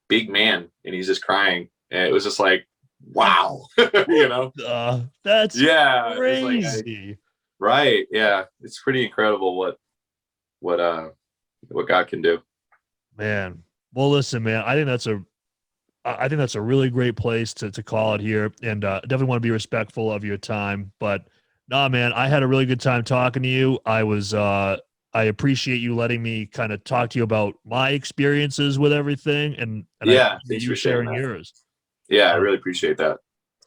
big man, and he's just crying. And it was just like, wow, you know? That's crazy. Like, right. Yeah. It's pretty incredible what God can do. Man. Well, listen, man, I think that's a really great place to call it here, and definitely want to be respectful of your time. But nah, man, I had a really good time talking to you. I appreciate you letting me kind of talk to you about my experiences with everything, and yeah, thanks you for sharing yours. Yeah, I really appreciate that.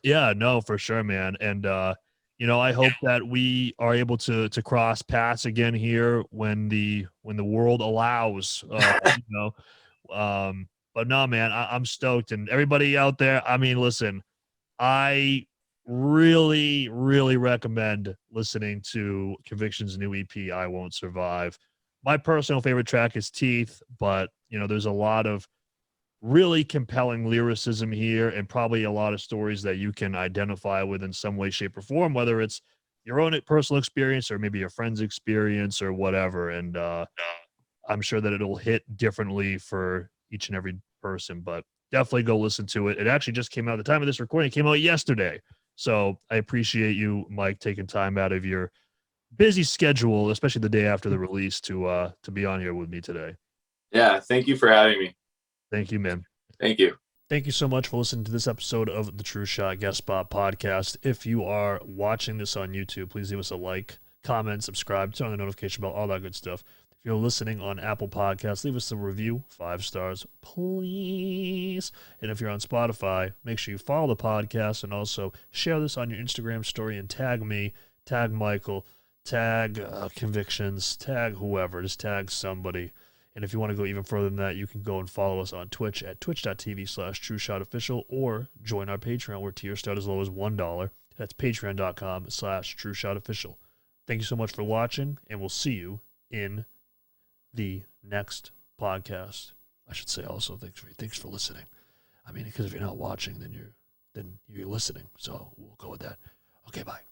Yeah, no, for sure, man. And you know, I hope that we are able to cross paths again here when the world allows. You know. But no, man, I'm stoked. And everybody out there, I mean, listen, I really, really recommend listening to Conviction's new EP, I Won't Survive. My personal favorite track is Teeth, but you know, there's a lot of really compelling lyricism here, and probably a lot of stories that you can identify with in some way, shape, or form, whether it's your own personal experience or maybe your friend's experience or whatever. And I'm sure that it'll hit differently for each and every person, but definitely go listen to it. It actually just came out at the time of this recording. It came out yesterday. So I appreciate you, Mike, taking time out of your busy schedule, especially the day after the release, to be on here with me today. Yeah. Thank you for having me. Thank you, man. Thank you. Thank you so much for listening to this episode of the TrueShot Guest Spot Podcast. If you are watching this on YouTube, please leave us a like, comment, subscribe, turn on the notification bell, all that good stuff. If you're listening on Apple Podcasts, leave us a review, 5 stars, please. And if you're on Spotify, make sure you follow the podcast and also share this on your Instagram story and tag me, tag Michael, tag Convictions, tag whoever, just tag somebody. And if you want to go even further than that, you can go and follow us on Twitch at twitch.tv/TrueShotOfficial, or join our Patreon where tiers start as low as $1. That's patreon.com/TrueShotOfficial. Thank you so much for watching, and we'll see you in the next podcast. I should say also thanks for listening. I mean, because if you're not watching, then you're listening. So we'll go with that. Okay, bye.